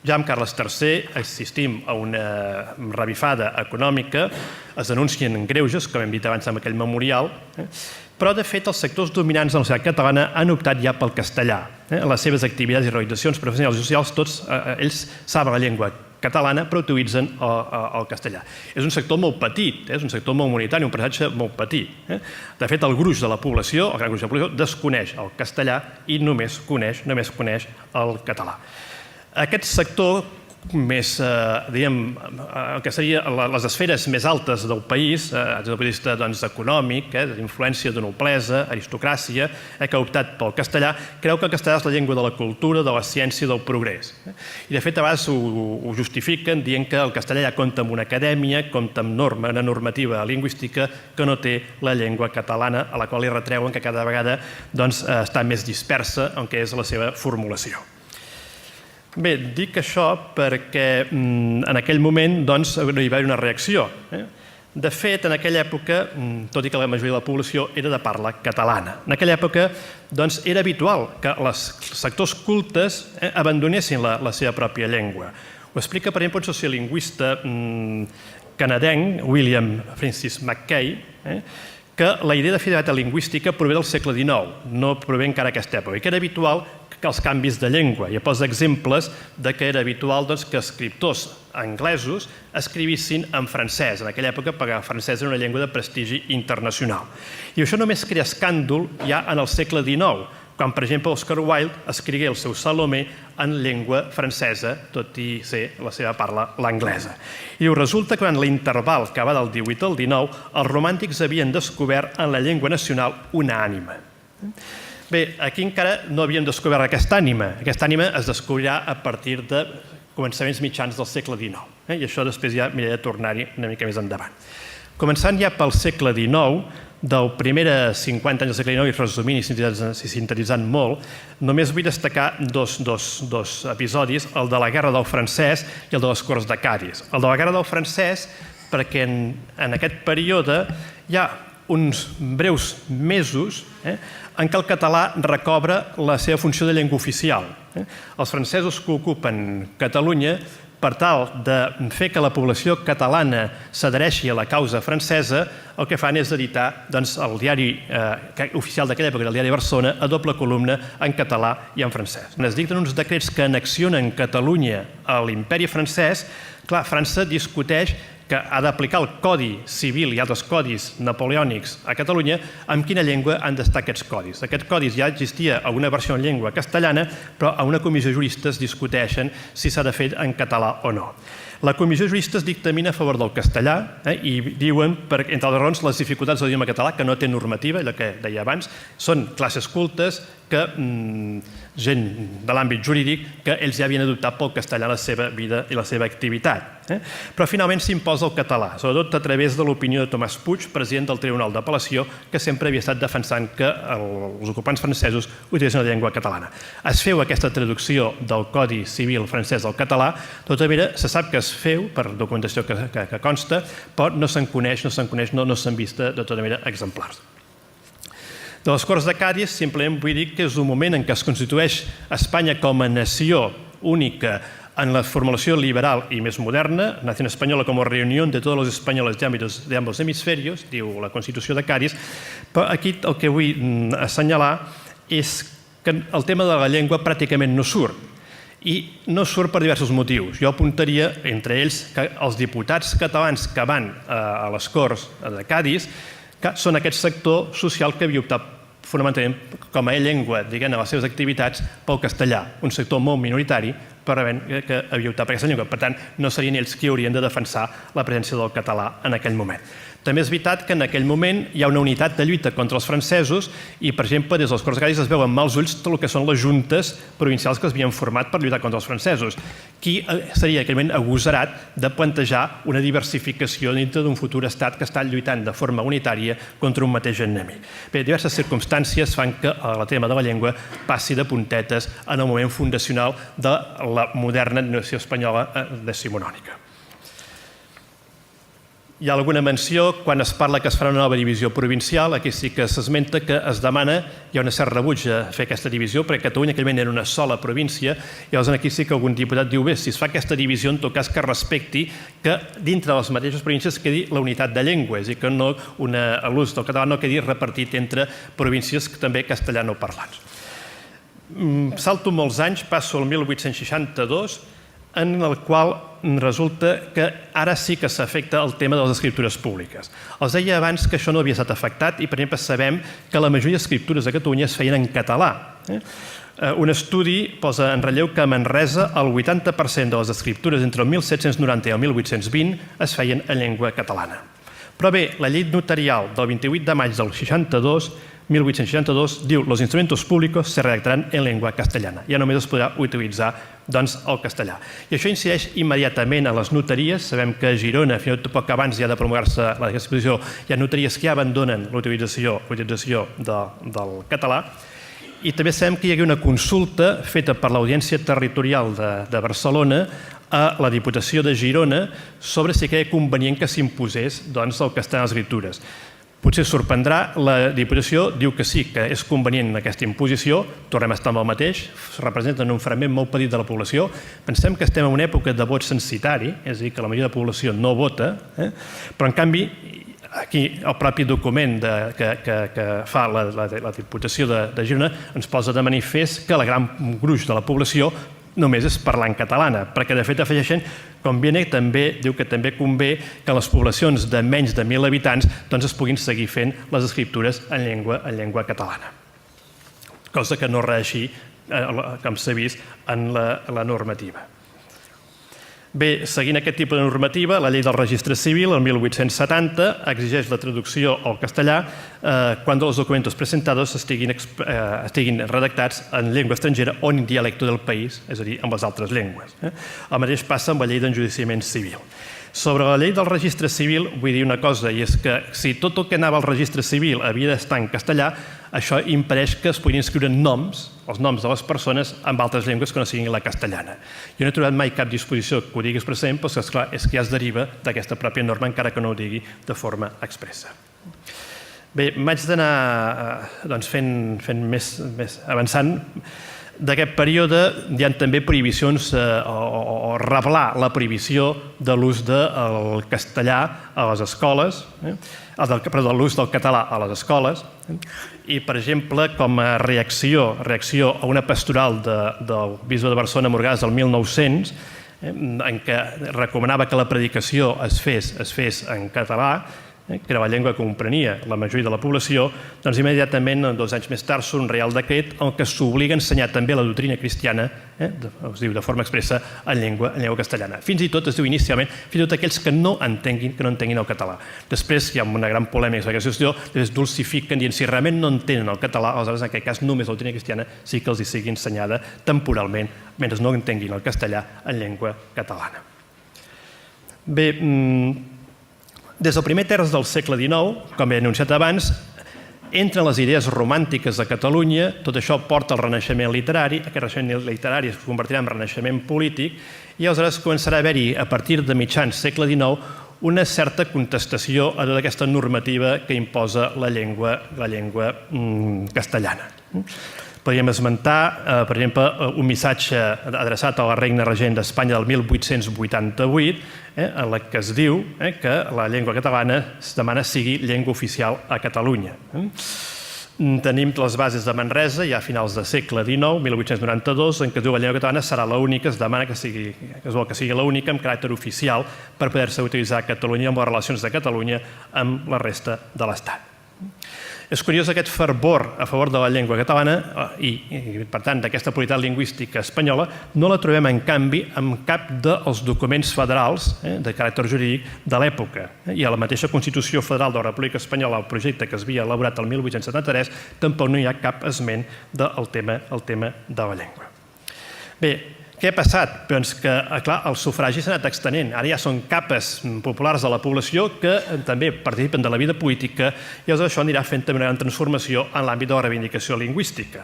Ja amb Carles III assistim a una revifada econòmica, es denuncien greuges, com hem dit abans amb aquell memorial, però de fet els sectors dominants de la societat catalana han optat ja pel castellà. En les seves activitats i realitzacions professionals i socials, tots ells saben la llengua catalana però utilitzen el castellà. És un sector molt petit, és un sector molt monetari, un percentatge molt petit. De fet, el gruix de la població, el gran gruix de la població, desconeix el castellà i només coneix el català. Aquest sector més, diguem, el que serien les esferes més altes del país, des del punt de vista econòmic, d'influència de noblesa, aristocràcia, que ha optat pel castellà, creu que el castellà és la llengua de la cultura, de la ciència i del progrés. I de fet a vegades ho justifiquen dient que el castellà ja compta amb una acadèmia, compta amb una normativa lingüística que no té la llengua catalana, a la qual li retreuen que cada vegada està més dispersa en què és la seva formulació. Bé, dic això perquè en aquell moment no hi va haver una reacció. De fet, en aquella època, tot i que la majoria de la població era de parla catalana, en aquella època era habitual que els sectors cultes abandonessin la seva pròpia llengua. Ho explica, per exemple, un sociolingüista canadenc, William Francis Mackay, que la idea de fidelitat lingüística prové del segle XIX, no prové encara d'aquesta època, i que era habitual que els canvis de llengua. I posa exemples que era habitual que escriptors anglesos escrivissin en francès. En aquella època, perquè el francès era una llengua de prestigi internacional. I això només crea escàndol ja en el segle XIX, quan, per exemple, Oscar Wilde escrigué el seu Salomé en llengua francesa, tot i ser la seva parla l'anglesa. I resulta que en l'interval que va del 18 al 19, els romàntics havien descobert en la llengua nacional una ànima. Bé, aquí encara no havíem descobert aquesta ànima. Aquesta ànima es descobrirà a partir de començaments mitjans del segle XIX. I això després ja miraré de tornar-hi una mica més endavant. Començant ja pel segle XIX, del primer 50 anys del segle XIX i resumint i sintetitzant molt, només vull destacar dos episodis, el de la Guerra del Francès i el de les Corts de Cadis. El de la Guerra del Francès, perquè en aquest període hi ha uns breus mesos en què el català recobra la seva funció de llengua oficial. Els francesos que ocupen Catalunya, per tal de fer que la població catalana s'adhereixi a la causa francesa, el que fan és editar el diari oficial d'aquella època, el diari de Barcelona, a doble columna en català i en francès. Es dicten uns decrets que annexionen Catalunya a l'imperi francès. Clar, França discuteix que ha d'aplicar el Codi Civil i altres codis napoleònics a Catalunya, amb quina llengua han d'estar aquests codis. Aquests codis ja existia alguna versió en llengua castellana, però a una comissió de juristes discuteixen si s'ha de fer en català o no. La comissió de juristes dictamina a favor del castellà i diuen, entre altres raons, les dificultats de l'idioma català, que no té normativa, allò que deia abans, són classes cultes, gent de l'àmbit jurídic, que ells ja havien adoptat pel castellà la seva vida i la seva activitat. Però finalment s'imposa el català, sobretot a través de l'opinió de Tomàs Puig, president del Tribunal d'Apel·lació, que sempre havia estat defensant que els ocupants francesos utilitzen la llengua catalana. Es feu aquesta traducció del Codi Civil francès al català, tot a veure, se sap que es feu, per documentació que consta, però no se'n coneix, no s'han vist de tota manera exemplars. De les Corts de Cadis simplement vull dir que és un moment en què es constitueix Espanya com a nació única en la formulació liberal i més moderna, nació espanyola com a reunió de tots els espanyols de ambos hemisferios, diu la Constitució de Cadis, però aquí el que vull assenyalar és que el tema de la llengua pràcticament no surt. I no surt per diversos motius. Jo apuntaria, entre ells, que els diputats catalans que van a les Corts de Cadis són aquest sector social que havia optat fonamentalment com a llengua, diguem-ne, a les seves activitats pel castellà, un sector molt minoritari, però que havia optat per aquesta llengua. Per tant, no serien ells qui haurien de defensar la presència del català en aquell moment. També és veritat que en aquell moment hi ha una unitat de lluita contra els francesos i, per exemple, des dels Corts de Cadis es veuen mals ulls tot el que són les juntes provincials que es havien format per lluitar contra els francesos. Qui seria en aquell moment agosarat de plantejar una diversificació dintre d'un futur estat que està lluitant de forma unitària contra un mateix enemic? Bé, diverses circumstàncies fan que el tema de la llengua passi de puntetes en el moment fundacional de la moderna nació espanyola decimonònica. Hi ha alguna menció quan es parla que es farà una nova divisió provincial. Aquí sí que s'esmenta que es demana, hi ha un cert rebuig a fer aquesta divisió, perquè Catalunya en aquell moment era una sola província, i llavors aquí sí que algun diputat diu, bé, si es fa aquesta divisió, en tot cas que respecti que dintre de les mateixes províncies quedi la unitat de llengües i que l'ús del català no quedi repartit entre províncies també castellanoparlants. Salto molts anys, passo al 1862, en el qual resulta que ara sí que s'afecta el tema de les escriptures públiques. Els deia abans que això no havia estat afectat i, per exemple, sabem que la majoria d'escriptures a Catalunya es feien en català. Un estudi posa en relleu que a Manresa el 80% de les escriptures entre el 1790 i el 1820 es feien en llengua catalana. Però bé, la llei notarial del 28 de maig del 1862 diu los instrumentos públicos se redactaran en lengua castellana. Ja només es podrà utilitzar el castellà. I això incideix immediatament a les notaries. Sabem que a Girona, fins i tot poc abans ja de promulgar-se la disposició, hi ha notaries que ja abandonen l'utilització del català. I també sabem que hi ha una consulta feta per l'Audiència Territorial de Barcelona a la Diputació de Girona sobre si era convenient que s'imposés el castellà a les escriptures. Potser sorprendrà, la Diputació diu que sí, que és convenient aquesta imposició, tornem a estar amb el mateix, representen un fragment molt petit de la població. Pensem que estem en una època de vot censitari, és a dir, que la majoria de la població no vota, però en canvi, aquí el propi document que fa la Diputació de Girona ens posa de manifest que la gran gruix de la població només és parlant catalana, perquè de fet afegeixen, conviene, diu que també convé que les poblacions de menys de 1.000 habitants es puguin seguir fent les escriptures en llengua catalana. Cosa que no reeixí, com s'ha vist, en la normativa. Bé, seguint aquest tipus de normativa, la llei del registre civil, el 1870, exigeix la traducció al castellà quan els documentos presentados estiguin redactats en llengua estrangera o en dialecto del país, és a dir, amb les altres llengües. El mateix passa amb la llei d'enjudiciament civil. Sobre la llei del registre civil vull dir una cosa, i és que si tot el que anava al registre civil havia d'estar en castellà, això impedeix que es puguin inscriure noms, els noms de les persones, en altres llengües que no siguin la castellana. Jo no he trobat mai cap disposició que ho digui expressament, però esclar, és que ja es deriva d'aquesta pròpia norma, encara que no ho digui de forma expressa. Bé, m'haig d'anar fent més avançant. D'aquest període hi ha també prohibicions o revelar la prohibició de l'ús del castellà a les escoles, perdó, l'ús del català a les escoles, i, per exemple, com a reacció a una pastoral del bisbe de Barcelona Morgades del 1900, en què recomanava que la predicació es fes en català, que era la llengua que comprenia la majoria de la població, doncs immediatament, 2 anys més tard, surt un reial decret en què s'obliga a ensenyar també la doctrina cristiana, es diu de forma expressa, en llengua castellana. Fins i tot, es diu inicialment, fins i tot aquells que no entenguin el català. Després hi ha una gran polèmica sobre aquesta qüestió, després dulcifiquen dient si realment no entenen el català, aleshores en aquest cas només la doctrina cristiana sí que els hi sigui ensenyada temporalment, mentre no entenguin el castellà en llengua catalana. Bé, des del primer terç del segle XIX, com he anunciat abans, entren les idees romàntiques de Catalunya, tot això porta al renaixement literari, aquest renaixement literari es convertirà en renaixement polític, i aleshores començarà a haver-hi, a partir de mitjans segle XIX, una certa contestació a tota aquesta normativa que imposa la llengua castellana. Podríem esmentar, per exemple, un missatge adreçat a la reina regent d'Espanya del 1888, en la que es diu que la llengua catalana es demana sigui llengua oficial a Catalunya. Tenim les bases de Manresa, ja a finals del segle XIX, 1892, en què es diu que la llengua catalana serà l'única, es demana que es vol que sigui l'única amb caràcter oficial per poder-se utilitzar a Catalunya amb les relacions de Catalunya amb la resta de l'Estat. És curiós aquest fervor a favor de la llengua catalana i per tant, d'aquesta pluralitat lingüística espanyola no la trobem, en canvi, en cap dels documents federals de caràcter jurídic de l'època. I a la mateixa Constitució Federal de la República Espanyola, el projecte que es havia elaborat el 1873, tampoc no hi ha cap esment del tema de la llengua. Bé, què ha passat? Doncs que, clar, el sufragi s'ha anat extenent. Ara ja són capes populars de la població que també participen de la vida política i això anirà fent també una gran transformació en l'àmbit de la reivindicació lingüística.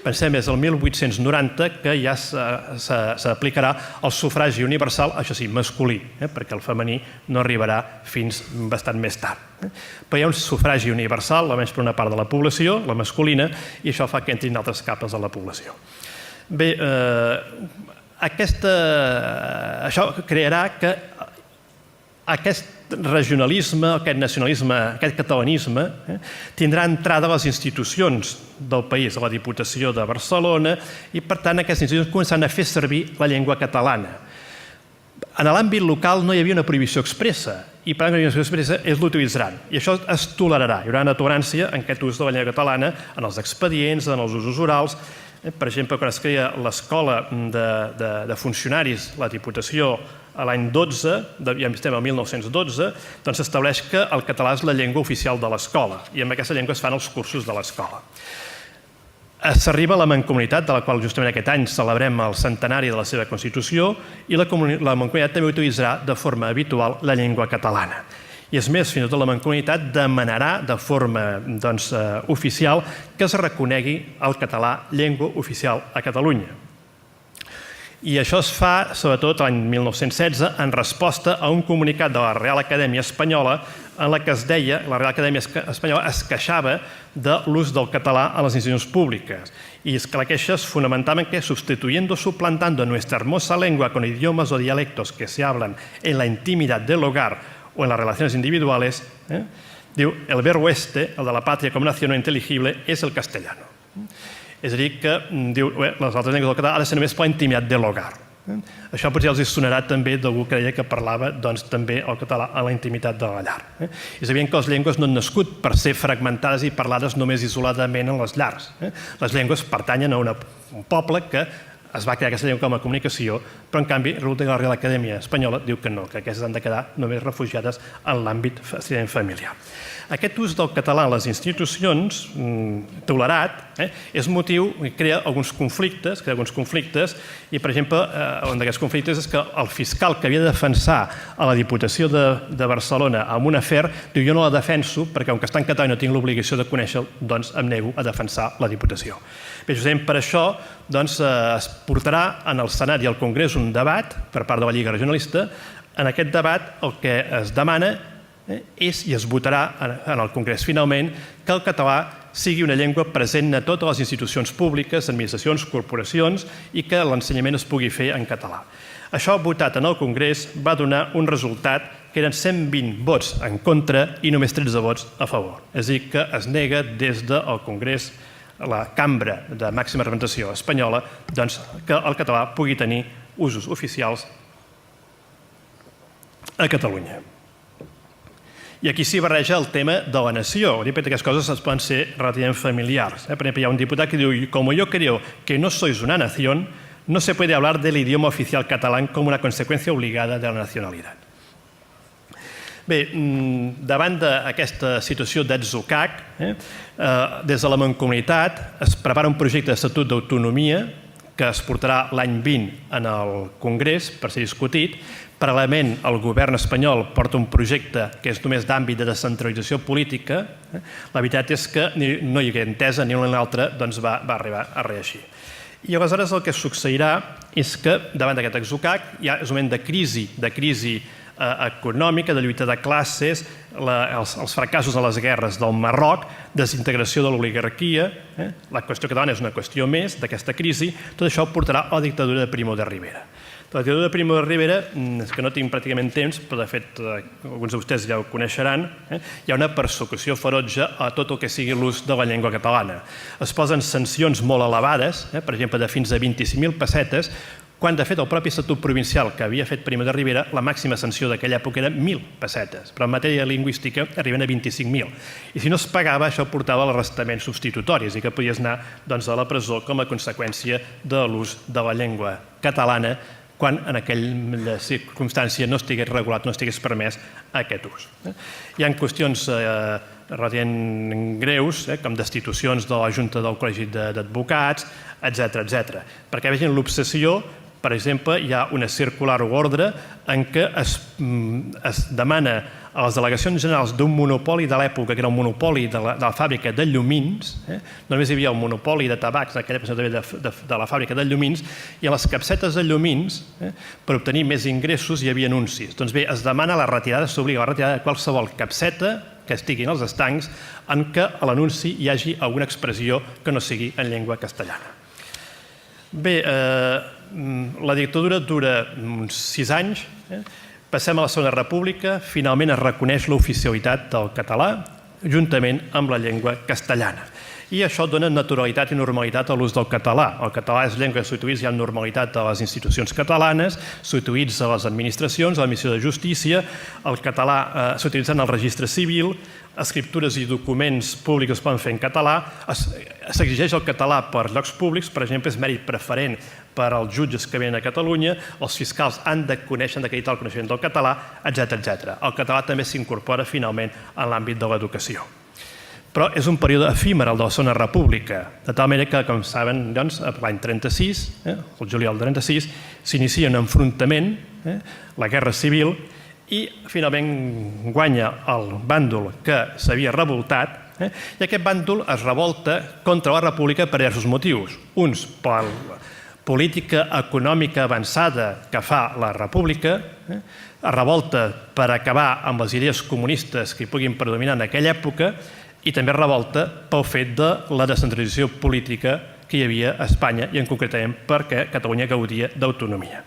Pensem, és el 1890 que ja s'aplicarà el sufragi universal, això sí, masculí, perquè el femení no arribarà fins bastant més tard. Però hi ha un sufragi universal, almenys per una part de la població, la masculina, i això fa que entrin altres capes de la població. Bé, això crearà que aquest regionalisme, aquest nacionalisme, aquest catalanisme tindrà entrada a les institucions del país, a la Diputació de Barcelona, i per tant aquestes institucions començaran a fer servir la llengua catalana. En l'àmbit local no hi havia una prohibició expressa, i per tant la prohibició expressa ells l'utilitzaran. I això es tolerarà. Hi haurà una tolerància en aquest ús de la llengua catalana en els expedients, en els usos orals. Per exemple, quan es crea l'Escola de Funcionaris, la Diputació, a l'any 12, ja estem al 1912, doncs s'estableix que el català és la llengua oficial de l'escola i amb aquesta llengua es fan els cursos de l'escola. S'arriba a la Mancomunitat, de la qual justament aquest any celebrem el centenari de la seva Constitució, i la Mancomunitat també utilitzarà de forma habitual la llengua catalana. I és més, fins i tot la Mancomunitat demanarà de forma oficial que es reconegui el català llengua oficial a Catalunya. I això es fa, sobretot l'any 1916, en resposta a un comunicat de la Real Acadèmia Espanyola en la que es deia, la Real Acadèmia Espanyola es queixava de l'ús del català a les institucions públiques. Y es que la queixa es fundamentaba en que, sustituyendo o suplantando nuestra hermosa lengua con idiomas o dialectos que se hablan en la intimidad del hogar o en las relaciones individuales, diu, el verbo este, el de la pàtria com nació no inteligible, és el castellano. És a dir, que diu, les altres llengües del català ha de ser només per la intimitat de l'hogar. Això potser els sonarà també d'algú que deia que parlava també el català a la intimitat de la llar. És evident que les llengües no han nascut per ser fragmentades i parlades només isoladament en les llars. Les llengües pertanyen a un poble que es va crear aquesta llengua com a comunicació, però en canvi resulta que la Real Acadèmia Espanyola diu que no, que aquestes han de quedar només refugiades en l'àmbit familiar. Aquest ús del català a les institucions, tolerat, és motiu, crea alguns conflictes, i, per exemple, un d'aquests conflictes és que el fiscal que havia de defensar a la Diputació de Barcelona en un afer diu jo no la defenso perquè, com que està en català i no tinc l'obligació de conèixer-lo, doncs em nego a defensar la Diputació. Bé, justament per això es portarà en el Senat i al Congrés un debat per part de la Lliga Regionalista. En aquest debat el que es demana és, i es votarà en el Congrés finalment, que el català sigui una llengua present a totes les institucions públiques, administracions, corporacions, i que l'ensenyament es pugui fer en català. Això, votat en el Congrés, va donar un resultat que eren 120 vots en contra i només 13 vots a favor. És a dir, que es nega des del Congrés, la cambra de màxima representació espanyola, que el català pugui tenir usos oficials a Catalunya. I aquí s'hi barreja el tema de la nació. Perquè aquestes coses poden ser relativament familiars. Per exemple, hi ha un diputat que diu «Como yo creo que no sois una nación, no se puede hablar del idioma oficial catalán como una consecuencia obligada de la nacionalidad». Bé, davant d'aquesta situació d'atzucac, des de la Mancomunitat es prepara un projecte d'estatut d'autonomia que es portarà l'any 20 en el Congrés per ser discutit. Paral·lelament, el govern espanyol porta un projecte que és només d'àmbit de descentralització política. La veritat és que no hi hagué entesa, ni un ni l'altre va arribar a reeixir. I aleshores el que succeirà és que davant d'aquest atzucac hi ha un moment de crisi econòmica, de lluita de classes, els fracassos a les guerres del Marroc, desintegració de l'oligarquia. La qüestió catalana és una qüestió més d'aquesta crisi. Tot això portarà a la dictadura de Primo de Rivera. La dictadura de Primo de Rivera, és que no tinc pràcticament temps, però de fet alguns de vostès ja ho coneixeran, hi ha una persecució ferotge a tot el que sigui l'ús de la llengua catalana. Es posen sancions molt elevades, per exemple de fins a 25.000 pessetes, quan de fet el propi estatut provincial que havia fet Primo de Rivera, la màxima sanció d'aquella època era 1.000 pessetes, però en matèria lingüística arriben a 25.000. I si no es pagava, això portava a l'arrestaments substitutoris i que podies anar a la presó com a conseqüència de l'ús de la llengua catalana quan en aquella circumstància no estigués regulat, no estigués permès aquest ús. Hi ha qüestions relativament greus, com destitucions de la Junta del Col·legi d'Advocats, etc. Perquè vegin l'obsessió, per exemple, hi ha una circular o ordre en què es demana a les delegacions generals d'un monopoli de l'època, que era un monopoli de la fàbrica de llumins, només hi havia un monopoli de tabacs, aquella també de la fàbrica de llumins, i a les capsetes de llumins, per obtenir més ingressos, hi havia anuncis. Doncs bé, es demana la retirada, s'obliga a la retirada de qualsevol capseta que estigui en els estancs en què a l'anunci hi hagi alguna expressió que no sigui en llengua castellana. Bé, la dictadura dura uns 6 anys, passem a la Segona República, finalment es reconeix l'oficialitat del català juntament amb la llengua castellana. I això dona naturalitat i normalitat a l'ús del català. El català és llengua que s'utilitza amb normalitat a les institucions catalanes, s'utilitza a les administracions, a l'administració de justícia, el català s'utilitza en el registre civil, escriptures i documents públics es poden fer en català, s'exigeix el català per llocs públics, per exemple, és mèrit preferent per als jutges que venen a Catalunya, els fiscals han de conèixer, han d'acreditar el coneixement del català, etc. El català també s'incorpora finalment en l'àmbit de l'educació. Però és un període efímer, el de la Segona República, de tal manera que, com saben, l'any 36, el juliol del 36, s'inicia un enfrontament, la Guerra Civil, i finalment guanya el bàndol que s'havia revoltat, i aquest bàndol es revolta contra la República per diversos motius. Uns per la política econòmica avançada que fa la República, es revolta per acabar amb les idees comunistes que hi puguin predominar en aquella època, i també es revolta pel fet de la descentralització política que hi havia a Espanya, i en concretament perquè Catalunya gaudia d'autonomia.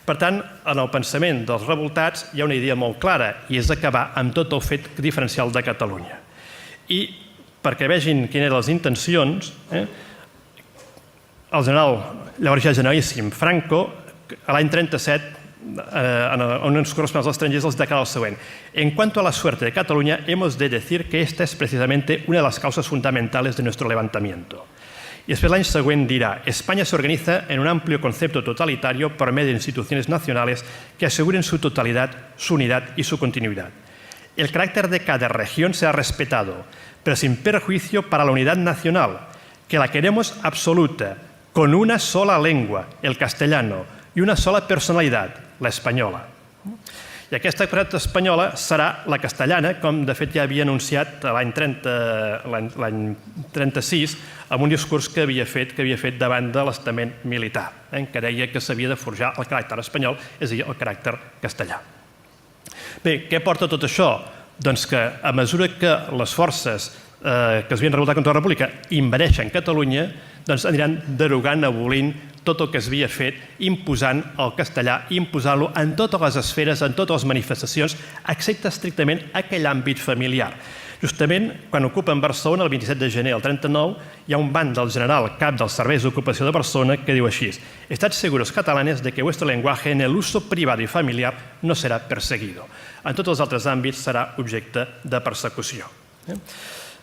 Per tant, en el pensament dels revoltats hi ha una idea molt clara, i és acabar amb tot el fet diferencial de Catalunya. I perquè vegin quines eren les intencions, el general, llavors ja generalíssim, Franco, a l'any 37, en uns corresponsals estrangers els declara el següent: en cuanto a la suerte de Cataluña, hemos de decir que esta es precisamente una de las causas fundamentales de nuestro levantamiento. Y después l'any següent dirá: España se organiza en un amplio concepto totalitario por medio de instituciones nacionales que aseguren su totalidad, su unidad y su continuidad. El carácter de cada región será respetado, pero sin perjuicio para la unidad nacional, que la queremos absoluta, con una sola lengua, el castellano, y una sola personalitat, l'espanyola. I aquesta personalitat espanyola serà la castellana, com de fet ja havia anunciat l'any 36 amb un discurs que havia fet davant de l'estament militar, que deia que s'havia de forjar el caràcter espanyol, és a dir, el caràcter castellà. Bé, què porta tot això? Doncs que a mesura que les forces que es havien revoltat contra la República invadeixen Catalunya, doncs aniran derogant, abolint tot el que s'havia fet, imposant el castellà, imposant-lo en totes les esferes, en totes les manifestacions, excepte estrictament aquell àmbit familiar. Justament quan ocupen Barcelona, el 27 de gener del 39, hi ha un ban del general cap dels serveis d'ocupació de Barcelona que diu així: «Estad seguros catalanes de que vuestro lenguaje en el uso privado y familiar no será perseguido». En tots els altres àmbits serà objecte de persecució.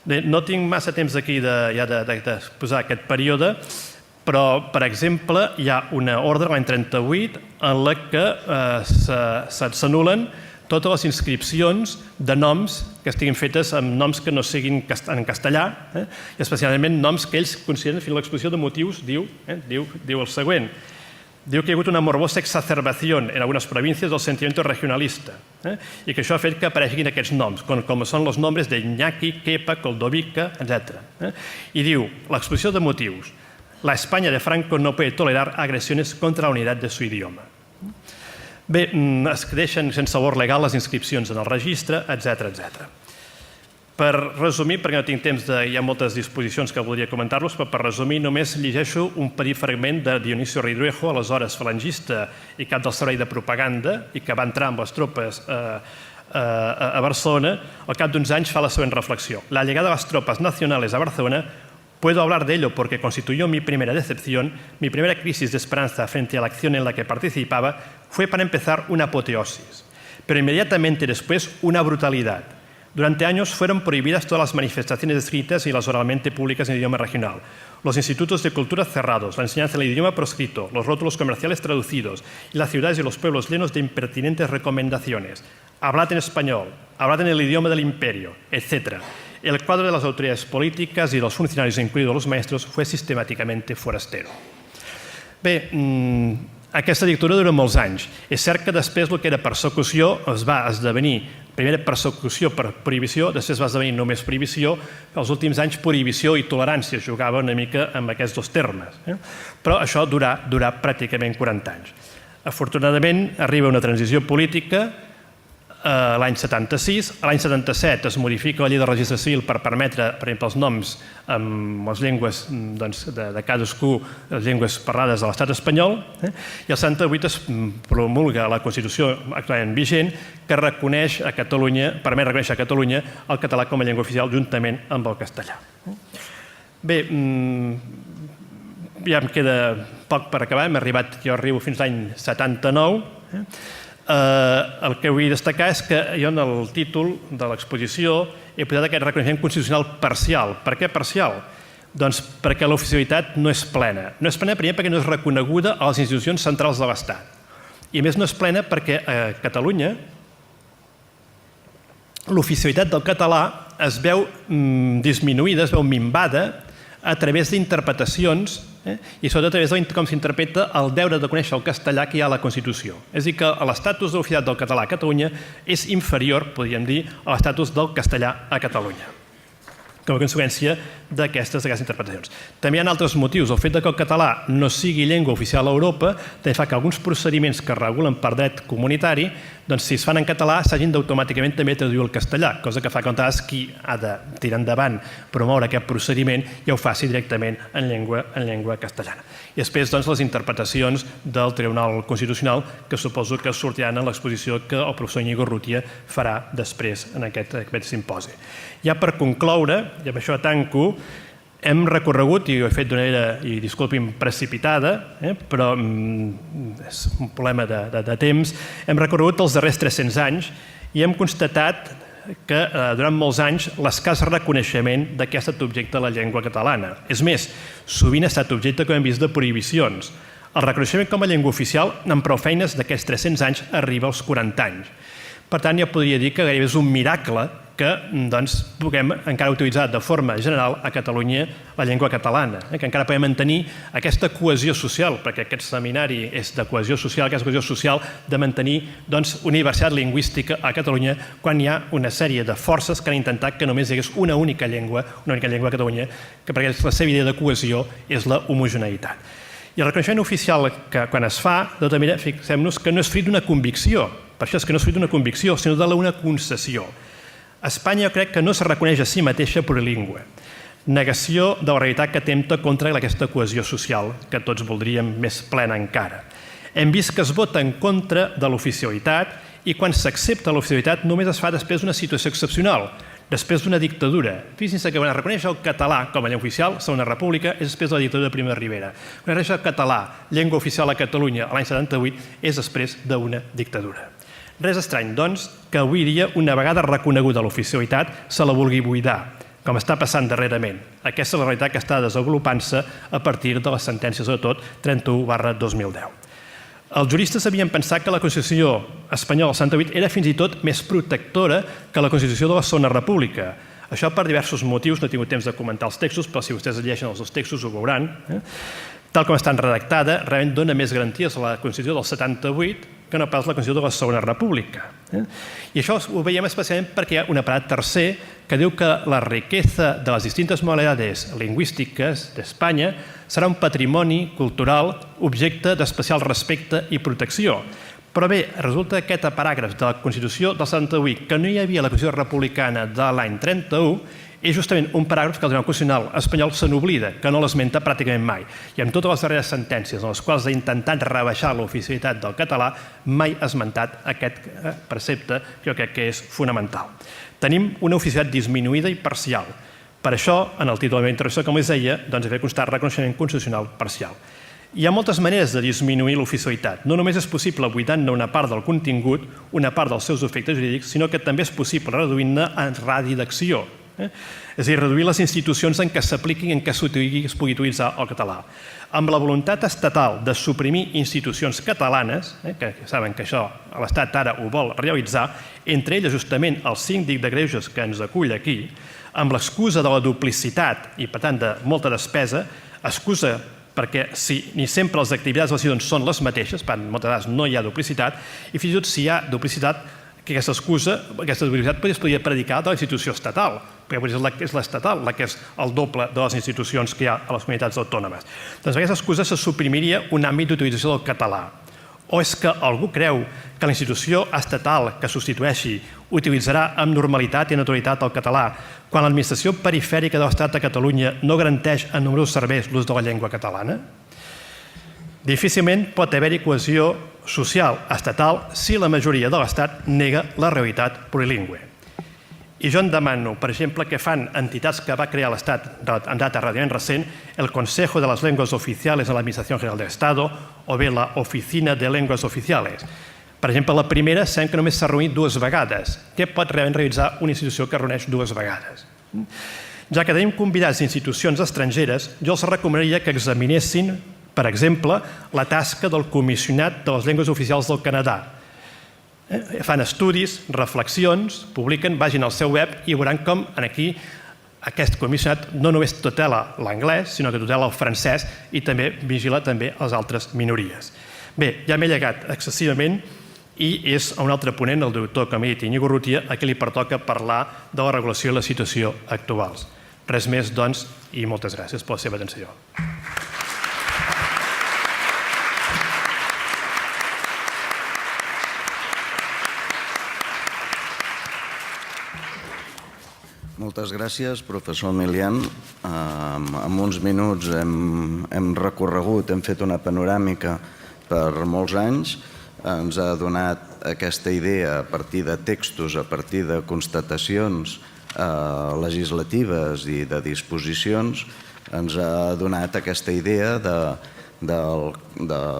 Bé, no tinc massa temps aquí de posar aquest període, però, per exemple, hi ha una ordre l'any 38 en la que s'anul·len totes les inscripcions de noms que estiguin fetes amb noms que no siguin en castellà, i especialment noms que ells consideren, fins a l'exposició de motius, diu el següent. Diu que hi ha hagut una morbosa exacerbación en algunes províncies del sentimiento regionalista, i que això ha fet que apareguin aquests noms, com són els nombres d'Iñaki, Kepa, Coldovica, etc. I diu, l'exposició de motius: la España de Franco no puede tolerar agresiones contra la unidad de su idioma. Bé, es deixen sense valor legal les inscripcions en el registre, etc. Per resumir, perquè no tinc temps, hi ha moltes disposicions que voldria comentar-los, però per resumir només llegeixo un petit fragment de Dionisio Ridruejo, aleshores falangista i cap del servei de propaganda, i que va entrar amb les tropes a Barcelona. Al cap d'uns anys fa la següent reflexió. La llegada de las tropas nacionales a Barcelona, puedo hablar de ello porque constituyó mi primera decepción, mi primera crisis de esperanza frente a la acción en la que participaba, fue para empezar una apoteosis, pero inmediatamente después una brutalidad. Durante años fueron prohibidas todas las manifestaciones escritas y las oralmente públicas en idioma regional. Los institutos de cultura cerrados, la enseñanza del idioma proscrito, los rótulos comerciales traducidos y las ciudades y los pueblos llenos de impertinentes recomendaciones. Hablad en español, hablad en el idioma del imperio, etc. El cuadro de las autoridades políticas y los funcionarios, incluidos los maestros, fue sistemáticamente forastero. Bé, aquesta dictadura dura molts anys. És cert que després el que era persecució es va esdevenir, primera persecució per prohibició, després va esdevenir només prohibició, els últims anys prohibició i tolerància, jugava una mica amb aquests dos termes. Però això durà pràcticament 40 anys. Afortunadament arriba una transició política l'any 76. L'any 77 es modifica la llei de registre civil per permetre, per exemple, els noms amb les llengües de cadascú, les llengües parlades de l'estat espanyol, i el 78 es promulga la Constitució actualment vigent que reconeix a Catalunya, permet reconèixer a Catalunya el català com a llengua oficial juntament amb el castellà. Bé, ja em queda poc per acabar, jo arribo fins l'any 79. El que vull destacar és que jo en el títol de l'exposició he posat aquest reconeixement constitucional parcial. Per què parcial? Doncs perquè l'oficialitat no és plena. No és plena primer perquè no és reconeguda a les institucions centrals de l'Estat. I a més no és plena perquè a Catalunya l'oficialitat del català es veu disminuïda, es veu minvada a través d'interpretacions i sobretot a través de com s'interpreta el deure de conèixer el castellà que hi ha a la Constitució. És a dir, que l'estatus d'oficialitat del català a Catalunya és inferior, podríem dir, a l'estatus del castellà a Catalunya, com a conseqüència d'aquestes interpretacions. També hi ha altres motius. El fet que el català no sigui llengua oficial a Europa també fa que alguns procediments que es regulen per dret comunitari, doncs si es fan en català s'hagin d'automàticament també traduir al castellà, cosa que fa que qui ha de tirar endavant, promoure aquest procediment, ja ho faci directament en llengua castellana. I després les interpretacions del Tribunal Constitucional, que suposo que sortiran en l'exposició que el professor Íñigo Rútia farà després en aquest simposi. Ja per concloure, i amb això tanco, hem recorregut, i ho he fet d'una manera, i disculpin, precipitada, però és un problema de temps, hem recorregut els darrers 300 anys i hem constatat que durant molts anys l'escàs reconeixement de què ha estat objecte de la llengua catalana. És més, sovint ha estat objecte, com hem vist, de prohibicions. El reconeixement com a llengua oficial, amb prou feines d'aquests 300 anys, arriba als 40 anys. Per tant, jo podria dir que gairebé és un miracle que puguem encara utilitzar de forma general a Catalunya la llengua catalana, que encara podem mantenir aquesta cohesió social, perquè aquest seminari és de cohesió social, aquesta cohesió social de mantenir universitat lingüística a Catalunya quan hi ha una sèrie de forces que han intentat que només hi hagués una única llengua a Catalunya, perquè la seva idea de cohesió és la homogeneïtat. I el reconeixement oficial que quan es fa, de tota manera, fixem-nos que no és fruit d'una convicció, per això és que no és fruit d'una convicció, sinó d'una concessió. Espanya jo crec que no es reconeix a si mateixa plurilingüe. Negació de la realitat que atempta contra aquesta cohesió social que tots voldríem més plena encara. Hem vist que es vota en contra de l'oficialitat i quan s'accepta l'oficialitat només es fa després d'una situació excepcional, després d'una dictadura. Fixin-se que quan es reconeix el català com a llengua oficial, Segona República, és després de la dictadura de Primo de Rivera. Quan es reconeix el català, llengua oficial a Catalunya, l'any 78, és després d'una dictadura. Res estrany, doncs, que avui dia, una vegada reconeguda l'oficialitat, se la vulgui buidar, com està passant darrerament. Aquesta és la realitat que està desenvolupant-se a partir de les sentències, sobretot 31/2010. Els juristes havien pensat que la Constitució espanyola del 78 era fins i tot més protectora que la Constitució de la Segona República. Això per diversos motius, no he tingut temps de comentar els textos, però si vostès llegeixen els dos textos ho veuran. Tal com estan redactada, realment dona més garanties a la Constitució del 78 que no pas la Constitució de la Segona República. I això ho veiem especialment perquè hi ha un aparat tercer que diu que la riqueza de les distintes modalitats lingüístiques d'Espanya serà un patrimoni cultural objecte d'especial respecte i protecció. Però bé, resulta que aquest paràgraf de la Constitució del 78, que no hi havia la Constitució republicana de l'any 31, és justament un paràgraf que el Tribunal Constitucional espanyol se n'oblida, que no l'esmenta pràcticament mai. I amb totes les darreres sentències en les quals ha intentat rebaixar l'oficialitat del català, mai ha esmentat aquest precepte, que jo crec que és fonamental. Tenim una oficialitat disminuïda i parcial. Per això, en el títol de la meva intervenció, com us deia, doncs ha fet constar reconeixement constitucional parcial. Hi ha moltes maneres de disminuir l'oficialitat. No només és possible buidant-ne una part del contingut, una part dels seus efectes jurídics, sinó que també és possible reduint-ne en radi d'acció. És a dir, reduir les institucions en què s'apliquin, en què es pugui utilitzar el català. Amb la voluntat estatal de suprimir institucions catalanes, que saben que això l'Estat ara ho vol realitzar, entre elles justament el síndic de greuges que ens acull aquí, amb l'excusa de la duplicitat i, per tant, de molta despesa, excusa perquè ni sempre les activitats de les institucions són les mateixes, per moltes vegades no hi ha duplicitat, i fins i tot si hi ha duplicitat, que aquesta excusa, aquesta duplicitat es podria predicar de la institució estatal, perquè és l'estatal la que és el doble de les institucions que hi ha a les comunitats autònomes. Doncs amb aquesta excusa se suprimiria un àmbit d'utilització del català. O és que algú creu que la institució estatal que substitueixi utilitzarà amb normalitat i naturalitat el català quan l'administració perifèrica de l'Estat de Catalunya no garanteix en nombrosos serveis l'ús de la llengua catalana? Difícilment pot haver-hi cohesió social estatal si la majoria de l'Estat nega la realitat plurilingüe. I jo em demano, per exemple, què fan entitats que va crear l'Estat en data relativament recent, el Consejo de las Lenguas Oficiales en la Administración General del Estado o bé la Oficina de Lenguas Oficiales. Per exemple, la primera sabem que només s'ha reunit 2 vegades. Què pot realment realitzar una institució que reuneix 2 vegades? Ja que tenim convidats d'institucions estrangeres, jo els recomanaria que examinessin, per exemple, la tasca del Comissionat de les Llengües Oficials del Canadà. Fan estudis, reflexions, publiquen, vagin al seu web i veuran com aquí aquest comissionat no només tutela l'anglès, sinó que tutela el francès i també vigila també les altres minories. Bé, ja m'he llegat excessivament i és un altre ponent, el doctor, com he dit, Íñigo Urrutia, a qui li pertoca parlar de la regulació i la situació actuals. Res més, doncs, i moltes gràcies per la seva atenció. Moltes gràcies, professor Milian. En uns minuts hem recorregut, hem fet una panoràmica per molts anys. Ens ha donat aquesta idea a partir de textos, a partir de constatacions legislatives i de disposicions. Ens ha donat aquesta idea de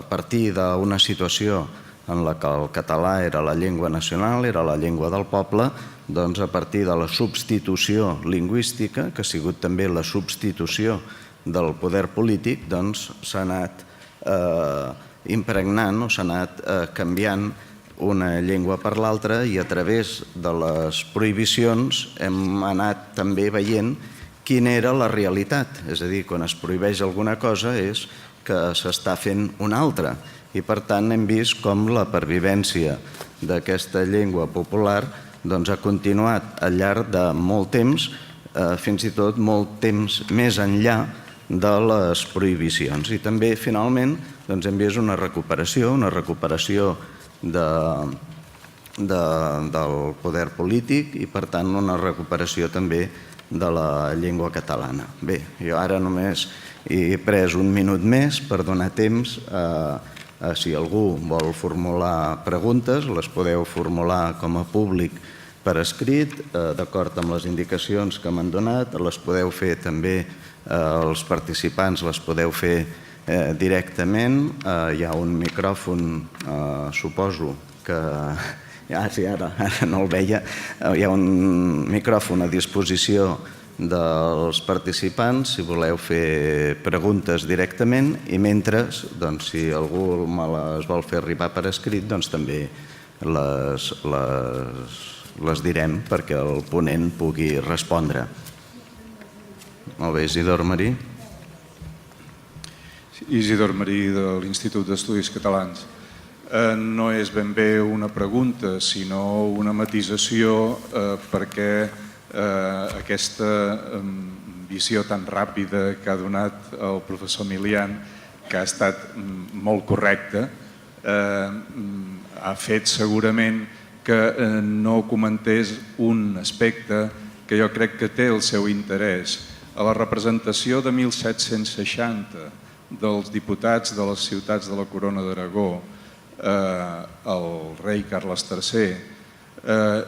partir d'una situació en la que el català era la llengua nacional, era la llengua del poble, doncs a partir de la substitució lingüística, que ha sigut també la substitució del poder polític, doncs s'ha anat impregnant o s'ha anat canviant una llengua per l'altra i a través de les prohibicions hem anat també veient quina era la realitat. És a dir, quan es prohibeix alguna cosa és que s'està fent una altra. I per tant hem vist com la pervivència d'aquesta llengua popular ha continuat al llarg de molt temps, fins i tot molt temps més enllà de les prohibicions. I també, finalment, hem vist una recuperació del poder polític i, per tant, una recuperació també de la llengua catalana. Bé, jo ara només he pres un minut més per donar temps si algú vol formular preguntes, les podeu formular com a públic per escrit, d'acord amb les indicacions que m'han donat, les podeu fer també, els participants les podeu fer directament. Hi ha un micròfon, suposo que... Sí, ara no el veia. Hi ha un micròfon a disposició dels participants si voleu fer preguntes directament i mentre, si algú me les vol fer arribar per escrit, doncs també les direm perquè el ponent pugui respondre. Molt bé, Isidor Marí. Isidor Marí, de l'Institut d'Estudis Catalans. No és ben bé una pregunta, sinó una matisació perquè aquesta visió tan ràpida que ha donat el professor Milian, que ha estat molt correcta, ha fet segurament que no comentés un aspecte que jo crec que té el seu interès. A la representació de 1760 dels diputats de les ciutats de la Corona d'Aragó, el rei Carles III,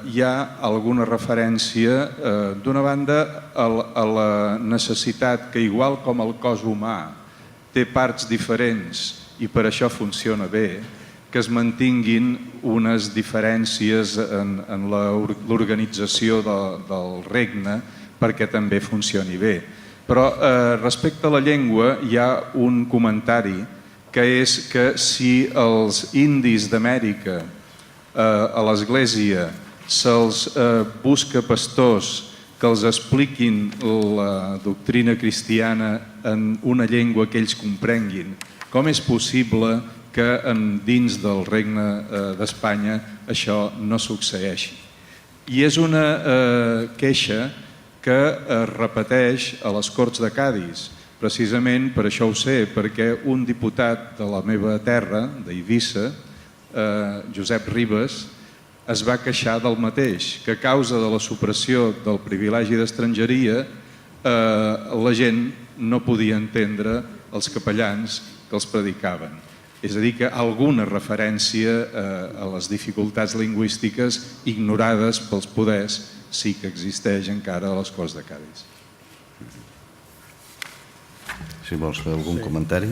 hi ha alguna referència, d'una banda, a la necessitat que, igual com el cos humà té parts diferents i per això funciona bé, que es mantinguin unes diferències en l'organització del regne perquè també funcioni bé. Però respecte a la llengua hi ha un comentari que és que si els indis d'Amèrica a l'Església se'ls busca pastors que els expliquin la doctrina cristiana en una llengua que ells comprenguin, com és possible que dins del Regne d'Espanya això no succeeixi? I és una queixa que es repeteix a les Corts de Cadis. Precisament per això ho sé, perquè un diputat de la meva terra, d'Eivissa, Josep Ribes, es va queixar del mateix, que a causa de la supressió del privilegi d'estrangeria la gent no podia entendre els capellans que els predicaven. És a dir, que alguna referència a les dificultats lingüístiques ignorades pels poders sí que existeix encara a les Corts de Cadis. Si vols fer algun comentari.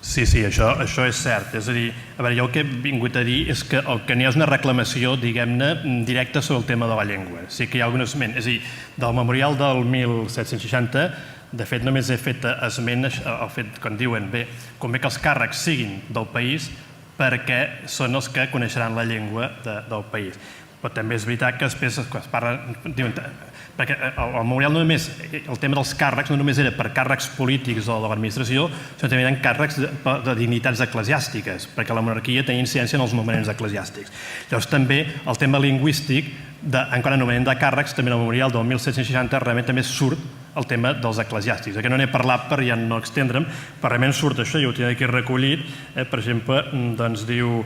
Sí, això és cert. És a dir, jo el que he vingut a dir és que el que n'hi ha és una reclamació, diguem-ne, directa sobre el tema de la llengua. Sí que hi ha algun esment. És a dir, del memorial del 1760, de fet, només he fet esment al fet, com diuen, bé, convé que els càrrecs siguin del país perquè són els que coneixeran la llengua del país. Però també és veritat que després quan es parla... Perquè el memorial no només, el tema dels càrrecs no només era per càrrecs polítics o de l'administració, sinó també eren càrrecs de dignitats eclesiàstiques, perquè la monarquia tenia incidència en els nomenaments eclesiàstics. Llavors també el tema lingüístic, en quant a nomenament de càrrecs, també en el memorial del 1760 realment també surt el tema dels eclesiàstics. Aquí no n'he parlat per ja no extendre'm, però realment surt això, jo ho tinc aquí recollit, per exemple, doncs diu...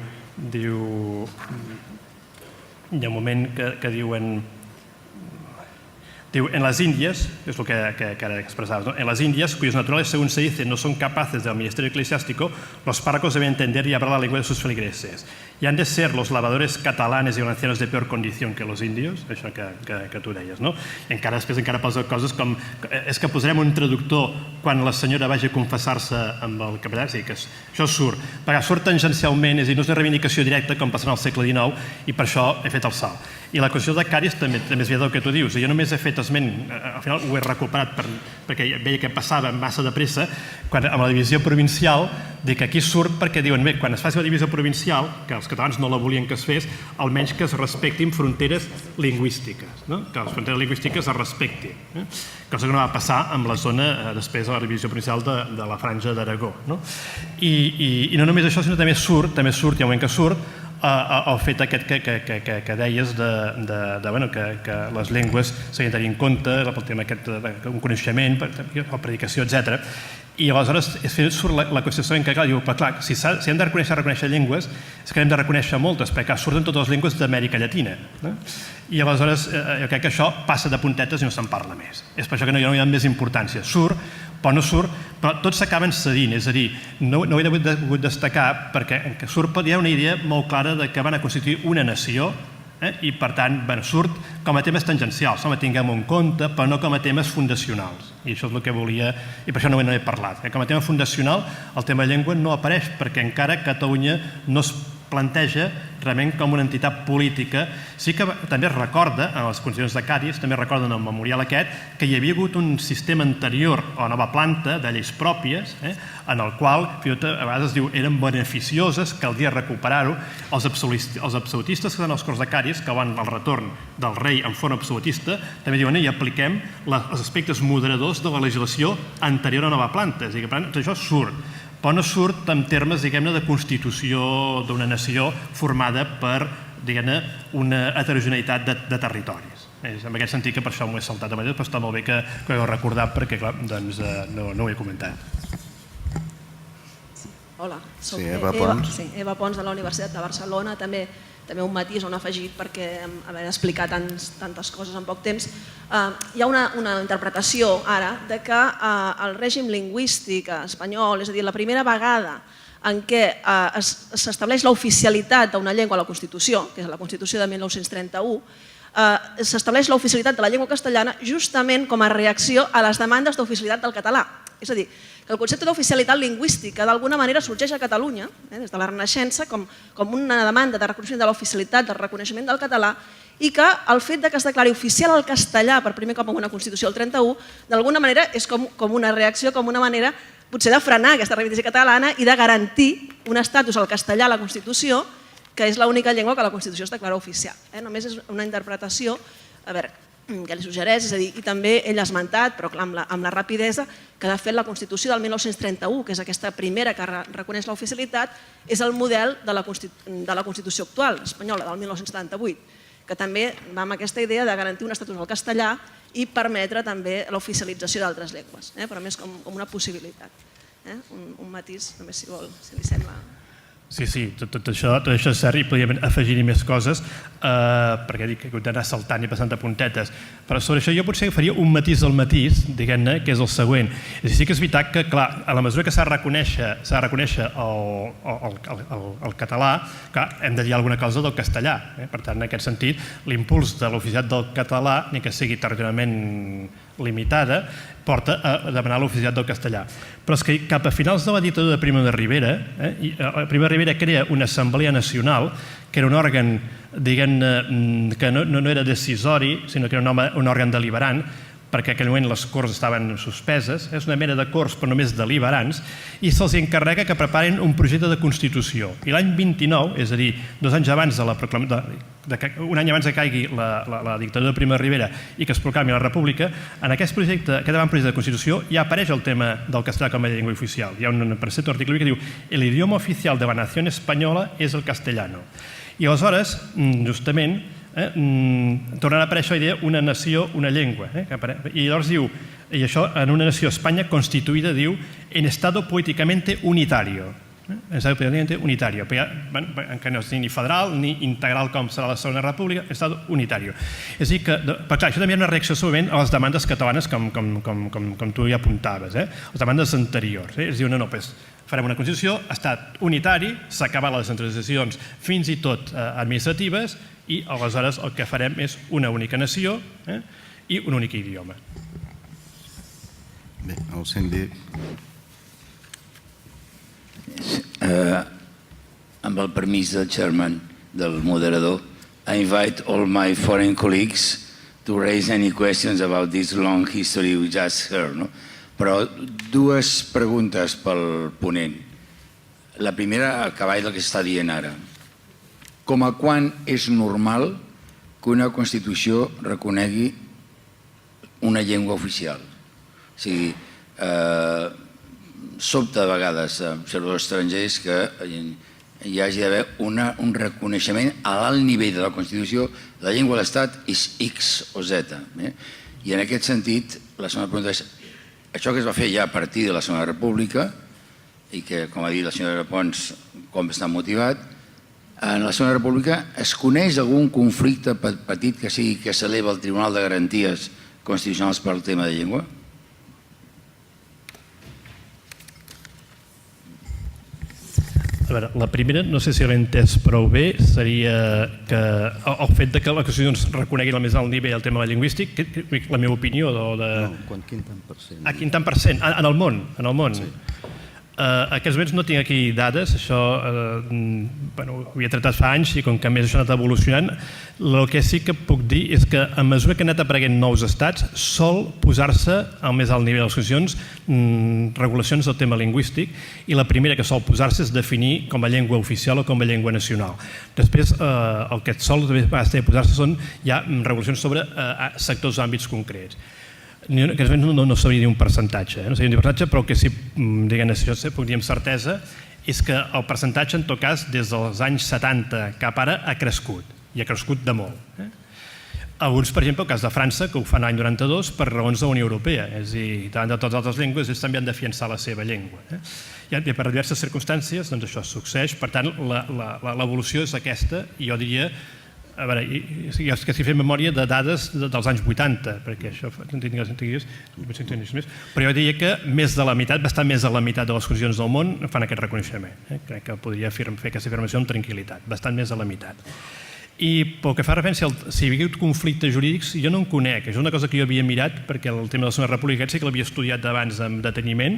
Hi ha un moment que diuen... En las Indias, es lo que ahora expresabas, ¿no? En las Indias, cuyos naturales, según se dice, no son capaces del ministerio eclesiástico, los párrocos deben entender y hablar la lengua de sus feligreses. Y han de ser los lavadores catalanes y valencianos de peor condición que los indios, això que tu deies, no? I després posa coses com és que posarem un traductor quan la senyora vagi a confessar-se amb el capellà, és a dir, que això surt, perquè surt tangencialment, és a dir, no és una reivindicació directa com passarà al segle XIX i per això he fet el salt. I la qüestió de Càries també és veritat el que tu dius. Jo només he fet esment, al final ho he recuperat perquè veia que passava massa de pressa, quan amb la divisió provincial, dic que aquí surt perquè diuen, bé, quan es faci la divisió provincial, que els catalans no la volien que es fes, almenys que es respectin fronteres lingüístiques, que les fronteres lingüístiques es respectin. Cosa que no va passar amb la zona després de la divisió provincial de la Franja d'Aragó. I no només això, sinó també surt, hi ha un moment que surt, el fet aquest que deies que les llengües s'han de tenir en compte, el tema aquest d'un coneixement, la predicació, etc. I aleshores surt la qüestió següent que diu, però clar, si hem de reconèixer llengües, és que hem de reconèixer moltes, perquè surten totes les llengües d'Amèrica Llatina. I aleshores jo crec que això passa de puntetes i no se'n parla més. És per això que no hi ha més importància. Surt, però no surt, però tots s'acaben cedint, és a dir, no ho he volgut destacar perquè surt, hi ha una idea molt clara que van a constituir una nació i per tant surt com a temes tangencials, home, tinguem en compte, però no com a temes fundacionals. I això és el que volia, i per això no he parlat. Com a tema fundacional, el tema llengua no apareix perquè encara Catalunya no es planteja realment com una entitat política. Sí que també es recorda, en les constitucions de Càries, també es recorda en el memorial aquest, que hi havia hagut un sistema anterior a la nova planta de lleis pròpies, en el qual, a vegades es diu, eren beneficioses, caldria recuperar-ho. Els absolutistes que estan als Corts de Càries, que van al retorn del rei en forma absolutista, també diuen i apliquem els aspectes moderadors de la legislació anterior a la nova planta. És a dir, que això surt, però no surt en termes, diguem-ne, de constitució d'una nació formada per, diguem-ne, una heterogeneïtat de territoris. És en aquest sentit que per això m'ho he saltat de manera, però està molt bé que ho heu recordat perquè, clar, doncs no ho he comentat. Hola, soc Sí, Eva Pons. Eva Pons de la Universitat de Barcelona. També un matís, un afegit, perquè haver d'explicar tantes coses en poc temps. Hi ha una interpretació ara de que el règim lingüístic espanyol, és a dir, la primera vegada en què s'estableix l'oficialitat d'una llengua a la Constitució, que és la Constitució de 1931, s'estableix l'oficialitat de la llengua castellana justament com a reacció a les demandes d'oficialitat del català. És a dir, que el concepte d'oficialitat lingüística d'alguna manera sorgeix a Catalunya, des de la Renaixença, com una demanda de reconeixement de l'oficialitat, del reconeixement del català, i que el fet que es declari oficial el castellà per primer cop en una Constitució del 31, d'alguna manera és com una reacció, com una manera potser de frenar aquesta reivindicació catalana i de garantir un estatus al castellà a la Constitució, que és l'única llengua que la Constitució es declara oficial. Només és una interpretació, a veure, que li suggereix, és a dir, i també ell ha esmentat, però clar, amb la rapidesa, que de fet la Constitució del 1931, que és aquesta primera que reconeix l'oficialitat, és el model de la Constitució actual, espanyola, del 1978, que també va amb aquesta idea de garantir un estatus al castellà i permetre també l'oficialització d'altres llengües, però més com una possibilitat. Un matís, només si vol, si li sembla. Sí, tot això és cert i podríem afegir-hi més coses perquè dic que he d'anar saltant i passant de puntetes, però sobre això jo potser faria un matís del matís, diguem-ne, que és el següent. És a dir, sí que és veritat que, clar, a la mesura que s'ha de reconèixer el català, clar, hem de dir alguna cosa del castellà. Per tant, en aquest sentit, l'impuls de l'oficialitat del català, ni que sigui territorialment limitada, porta a demanar l'oficialitat del castellà. Però és que cap a finals de la dictadura de Primo de Rivera, Primo de Rivera crea una Assemblea Nacional, que era un òrgan, diguem-ne, que no era decisori, sinó que era un òrgan deliberant, perquè en aquell moment les Corts estaven suspeses, és una mena de Corts però només deliberants, i se'ls encarrega que preparen un projecte de Constitució. I l'any 29, és a dir, 2 anys abans de la proclamació, un any abans que caigui la dictadura de Primo de Rivera i que es proclami la República, en aquest avantprojecte de Constitució ja apareix el tema del castellà com a llengua oficial. Hi ha un precepte article que diu «El idioma oficial de la nación española es el castellano». I aleshores, justament, tornarà a aparèixer la idea una nació, una llengua. I llavors diu, i això en una nació Espanya constituïda, diu, en estado políticamente unitario. En estado políticamente unitario, que no és ni federal ni integral com serà la Segona República, en estado unitario. És a dir que, però clar, això també és una reacció segurament a les demandes catalanes com tu ja apuntaves, les demandes anteriors. És a dir, no, farem una Constitució, estat unitari, s'acaben les centralitzacions fins i tot administratives i aleshores el que farem és una única nació i un únic idioma. Bé, el síndic. Amb el permís del chairman, del moderador, I invite all my foreign colleagues to raise any questions about this long history we just heard. Però 2 preguntes pel ponent. La primera, al cavall del que s'està dient ara. Com a quan és normal que una Constitució reconegui una llengua oficial? O sigui, sobta a vegades a observadors estrangers que hi hagi d'haver un reconeixement a l'alt nivell de la Constitució, la llengua de l'Estat és X o Z. I en aquest sentit, la segona pregunta és, això que es va fer ja a partir de la Segona República, i que, com ha dit la senyora Pons, com està motivat, en la Segona República es coneix algun conflicte petit que sigui que s'eleva al Tribunal de Garanties Constitucionals per al tema de llengua? A veure, la primera, no sé si l'he entès prou bé, seria que el fet que la Constitució ens reconegui al més alt nivell el tema lingüístic, la meva opinió... Quin tant per cent? Quin tant per cent? En el món. En aquests moments no tinc aquí dades, això ho havia tratat fa anys i com que més això ha anat evolucionant, el que sí que puc dir és que a mesura que han anat apareguent nous estats sol posar-se al més alt nivell de les constitucions regulacions del tema lingüístic i la primera que sol posar-se és definir com a llengua oficial o com a llengua nacional. Després el que sol posar-se són ja regulacions sobre sectors o àmbits concrets. No sabria dir un percentatge, però el que sí puc dir amb certesa és que el percentatge, en tot cas, des dels anys 70 cap ara ha crescut, i ha crescut de molt. Alguns, per exemple, el cas de França, que ho fan l'any 92 per raons de la Unió Europea, és a dir, davant de totes les altres llengües, ells també han de fiançar la seva llengua. I per diverses circumstàncies doncs això succeeix, per tant, l'evolució és aquesta, i jo diria, a veure, és que si fem memòria de dades dels anys 80, perquè això, però jo diria que més de la meitat, bastant més de la meitat de les constitucions del món fan aquest reconeixement. Crec que podria fer aquesta afirmació amb tranquil·litat, bastant més de la meitat. I pel que fa referència si hi havia conflictes jurídics, jo no en conec. És una cosa que jo havia mirat, perquè el tema de la Segona República sí que l'havia estudiat abans amb deteniment,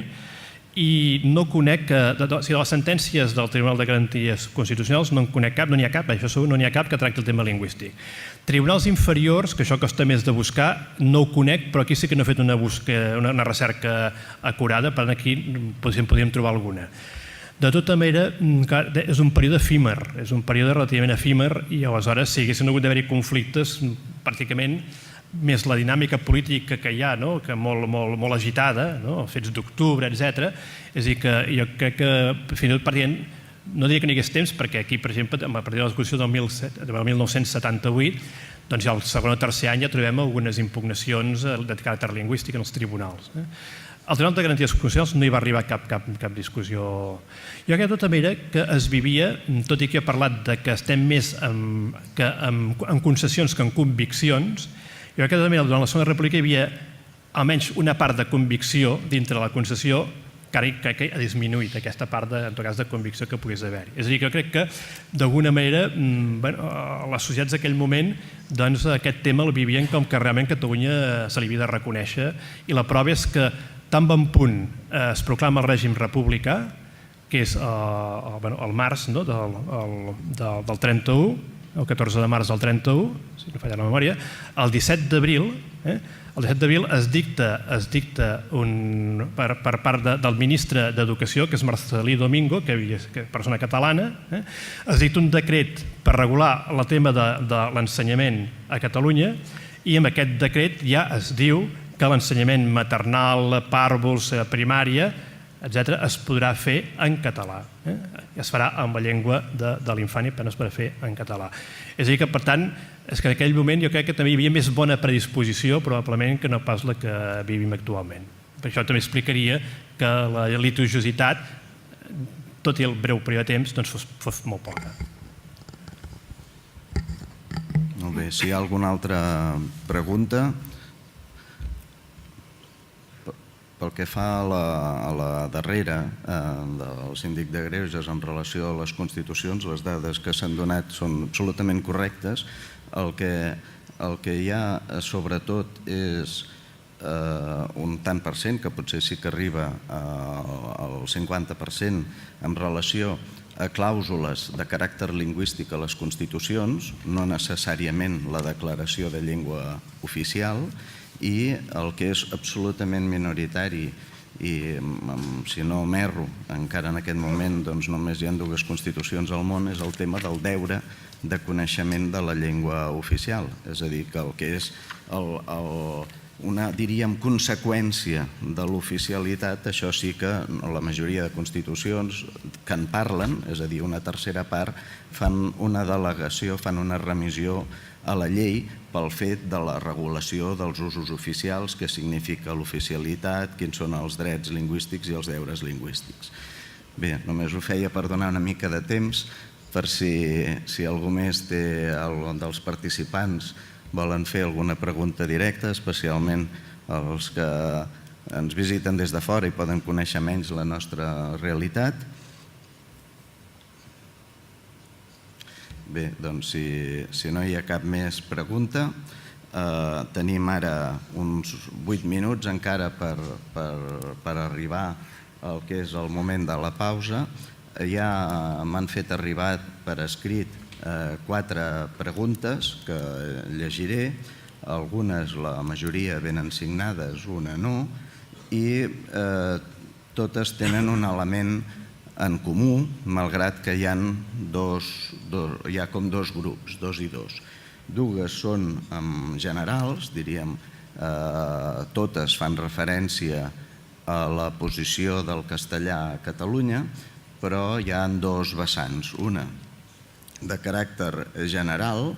i no conec que, de les sentències del Tribunal de Garanties Constitucionals, no en conec cap, no n'hi ha cap, això segur, no n'hi ha cap que tracti el tema lingüístic. Tribunals inferiors, que això costa més de buscar, no ho conec, però aquí sí que no he fet una recerca acurada, per aquí podríem trobar alguna. De tota manera, és un període efímer, és un període relativament efímer, i aleshores, si haguessin hagut d'haver-hi conflictes, pràcticament més la dinàmica política que hi ha, que molt agitada, els fets d'octubre, etc. És a dir, que jo crec que fins i tot partint, no diria que no hi hagués temps, perquè aquí, per exemple, a partir de la Constitució del 1978, doncs ja el segon o tercer any ja trobem algunes impugnacions de caràcter lingüístic en els tribunals. Al Tribunal de Garanties Constitucionals no hi va arribar cap discussió. Jo crec de tota manera que es vivia, tot i que he parlat de que estem més en concessions que en conviccions, jo crec que de tota manera durant la Segona República hi havia almenys una part de convicció dintre la concessió que ara crec que ha disminuït aquesta part, en tot cas, de convicció que pogués haver-hi. És a dir, que jo crec que d'alguna manera les societats d'aquell moment aquest tema el vivien com que realment Catalunya se li havia de reconèixer, i la prova és que tan bon punt es proclama el règim republicà, que és el març del 31, el 14 de març del 31, si no falla la memòria, el 17 d'abril es dicta per part del ministre d'Educació, que és Marcelí Domingo, que és persona catalana, es dicta un decret per regular el tema de l'ensenyament a Catalunya, i amb aquest decret ja es diu que l'ensenyament maternal, pàrvuls, primària, etc., es podrà fer en català. Es farà amb la llengua de l'infant i es podrà fer en català. És a dir que, per tant, és que en aquell moment jo crec que també hi havia més bona predisposició, probablement, que no pas la que vivim actualment. Per això també explicaria que la litigiositat, tot i el breu període de temps, fos molt poca. Molt bé, si hi ha alguna altra pregunta. Pel que fa a la darrera del síndic de Greuges en relació a les constitucions, les dades que s'han donat són absolutament correctes. El que hi ha, sobretot, és un tant per cent, que potser sí que arriba al 50%, en relació a clàusules de caràcter lingüístic a les constitucions, no necessàriament la declaració de llengua oficial, i el que és absolutament minoritari, i si no m'erro, encara en aquest moment només hi ha dues constitucions al món, és el tema del deure de coneixement de la llengua oficial. És a dir, que el que és una, diríem, conseqüència de l'oficialitat, això sí que la majoria de constitucions que en parlen, és a dir, una tercera part, fan una delegació, fan una remissió a la llei pel fet de la regulació dels usos oficials, què significa l'oficialitat, quins són els drets lingüístics i els deures lingüístics. Bé, només ho feia per donar una mica de temps, per si algú més dels participants volen fer alguna pregunta directa, especialment els que ens visiten des de fora i poden conèixer menys la nostra realitat. Bé, doncs si no hi ha cap més pregunta, tenim ara uns 8 minuts encara per arribar al que és el moment de la pausa. Ja m'han fet arribar per escrit 4 preguntes que llegiré. Algunes, la majoria, venen signades, una no, i totes tenen un element en comú, malgrat que hi ha com dos grups, dos i dos. Dues són generals, diríem, totes fan referència a la posició del castellà a Catalunya, però hi ha dos vessants. Una de caràcter general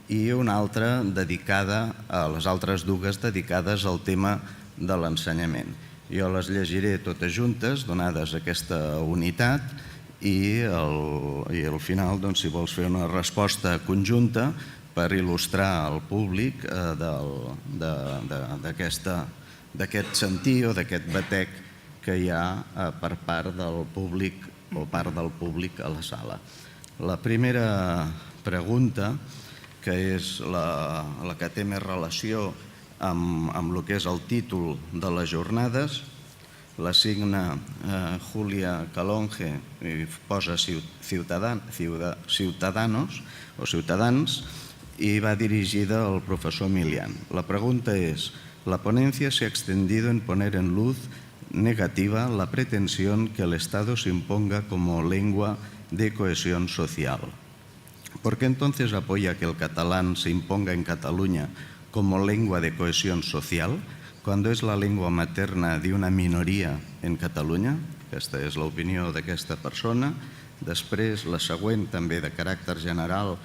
i una altra dedicada, les altres dues dedicades al tema de l'ensenyament. Jo les llegiré totes juntes, donades aquesta unitat, i al final, si vols fer una resposta conjunta per il·lustrar al públic d'aquest sentir o d'aquest batec que hi ha per part del públic o part del públic a la sala. La primera pregunta, que és la que té més relació amb el que és el títol de les jornades, la signa Julia Calonge i posa Ciudadanos o Ciutadans i va dirigida al professor Milian. La pregunta és: la ponencia se ha extendido en poner en luz negativa la pretensión que el Estado se imponga como lengua de cohesión social. ¿Por qué entonces apoya que el catalán se imponga en Cataluña como lengua de cohesión social, cuando es la lengua materna de una minoria en Catalunya? Aquesta és l'opinió d'aquesta persona. Després, la següent, també de caràcter general,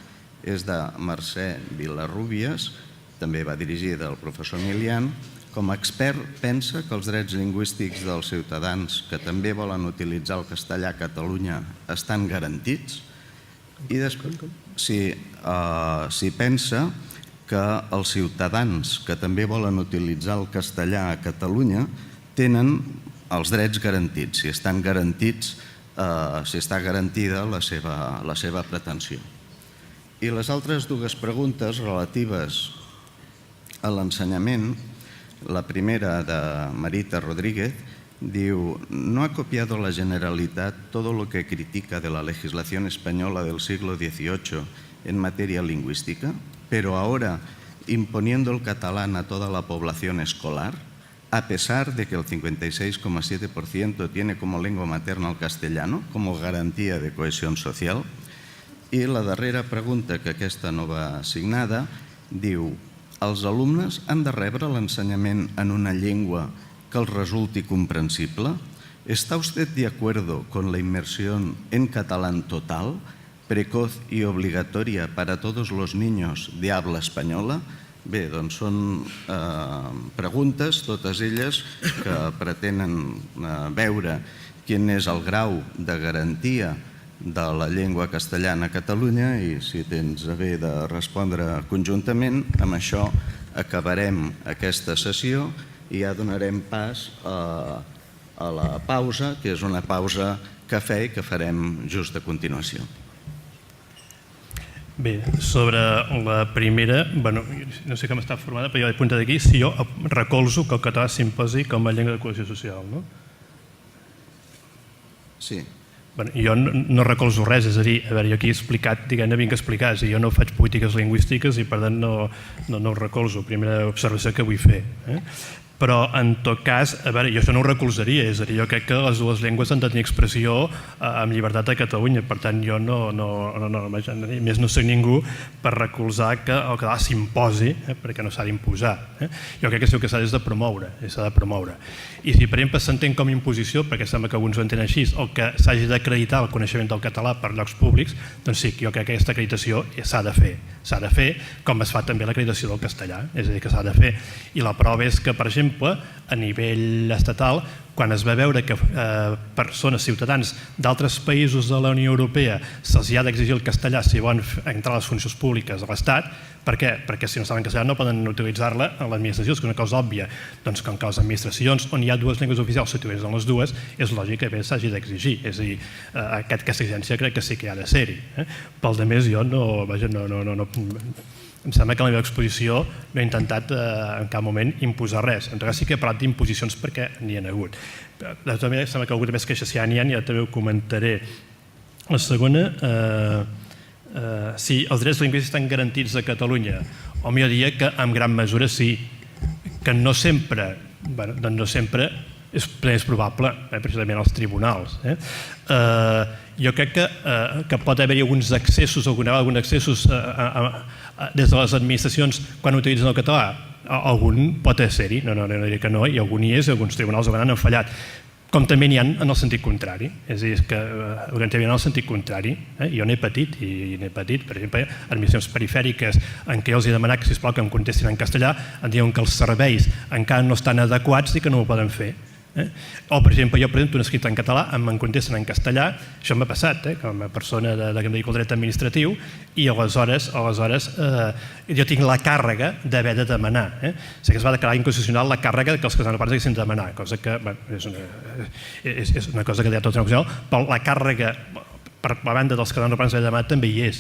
és de Mercè Vilarrubias, també va dirigida al professor Milian. Com a expert, pensa que els drets lingüístics dels ciutadans que també volen utilitzar el castellà a Catalunya estan garantits? I després, si pensa que els ciutadans que també volen utilitzar el castellà a Catalunya tenen els drets garantits, si estan garantits, si està garantida la seva pretensió. I les altres dues preguntes relatives a l'ensenyament, la primera de Marita Rodríguez, diu: ¿no ha copiado la Generalitat todo lo que critica de la legislación española del siglo XVIII en materia lingüística, pero ahora imponiendo el catalán a toda la población escolar, a pesar de que el 56,7% tiene como lengua materna el castellano, como garantía de cohesión social? I la darrera pregunta, que aquesta no va signada, diu: els alumnes han de rebre l'ensenyament en una llengua que els resulti comprensible? ¿Está usted de acuerdo con la inmersión en catalán total, precoz y obligatoria para todos los niños de habla española? Bé, doncs són preguntes, totes elles, que pretenen veure quin és el grau de garantia de la llengua castellana a Catalunya, i si tens a bé de respondre conjuntament, amb això acabarem aquesta sessió i ja donarem pas a la pausa, que és una pausa cafè que farem just a continuació. Bé, sobre la primera, no sé com està formada, però jo he apuntat aquí, si jo recolzo que el català s'imposi com a llengua de cohesió social, no? Sí. Jo no recolzo res, és a dir, jo aquí he explicat, diguem-ne, vinc a explicar, jo no faig polítiques lingüístiques i per tant no ho recolzo, primera observació que vull fer. Però en tot cas, jo això no ho recolzaria, és a dir, jo crec que les dues llengües han de tenir expressió amb llibertat a Catalunya, per tant jo més no soc ningú per recolzar que el català s'imposi, perquè no s'ha d'imposar. Jo crec que el que s'ha de promoure, s'ha de promoure. I si per exemple s'entén com a imposició, perquè sembla que alguns ho entenen així, o que s'hagi d'acreditar el coneixement del català per llocs públics, doncs sí, jo crec que aquesta acreditació s'ha de fer. S'ha de fer com es fa també l'acreditació del castellà, és a dir, que s'ha de fer. I la prova és que, per exemple, a nivell estatal, quan es va veure que persones, ciutadans d'altres països de la Unió Europea se'ls ha d'exigir el castellà si volen entrar a les funcions públiques de l'Estat, per què? Perquè si no saben castellà no poden utilitzar-la a l'administració, és una cosa òbvia. Doncs com que les administracions on hi ha dues llengües oficials s'utilitzen les dues, és lògic que s'hagi d'exigir. És a dir, aquesta exigència crec que sí que ha de ser-hi. Pel de més, jo no... Em sembla que en la meva exposició no he intentat en cap moment imposar res. En tot cas sí que he parlat d'imposicions perquè n'hi ha hagut. De tota manera, sembla que algú també es queixa si ja n'hi ha, ja també ho comentaré. La segona, si els drets lingüístics estan garantits a Catalunya, o millor diria que en gran mesura sí, que no sempre, doncs no sempre és probable, precisament als tribunals. Jo crec que pot haver-hi alguns accessos, alguns accessos des de les administracions quan utilitzen el català. Algun pot ser-hi, no diré que no, i algun hi és, i alguns tribunals han fallat. com també n'hi ha en el sentit contrari. És a dir, que n'hi ha en el sentit contrari. Jo n'he patit, per exemple, admissions perifèriques en què jo els he demanat que, sisplau, que em contestin en castellà, em diuen que els serveis encara no estan adequats i que no ho poden fer. O, per exemple, jo presento un escrit en català, em contesten en castellà, això m'ha passat, com a persona que em dedico al dret administratiu, i aleshores jo tinc la càrrega d'haver de demanar. O sigui que es va declarar inconstitucional la càrrega que els catalanoparlants haguessin de demanar, cosa que és una cosa que deia tot constitucional, però la càrrega per la banda dels catalanoparlants de demà també hi és.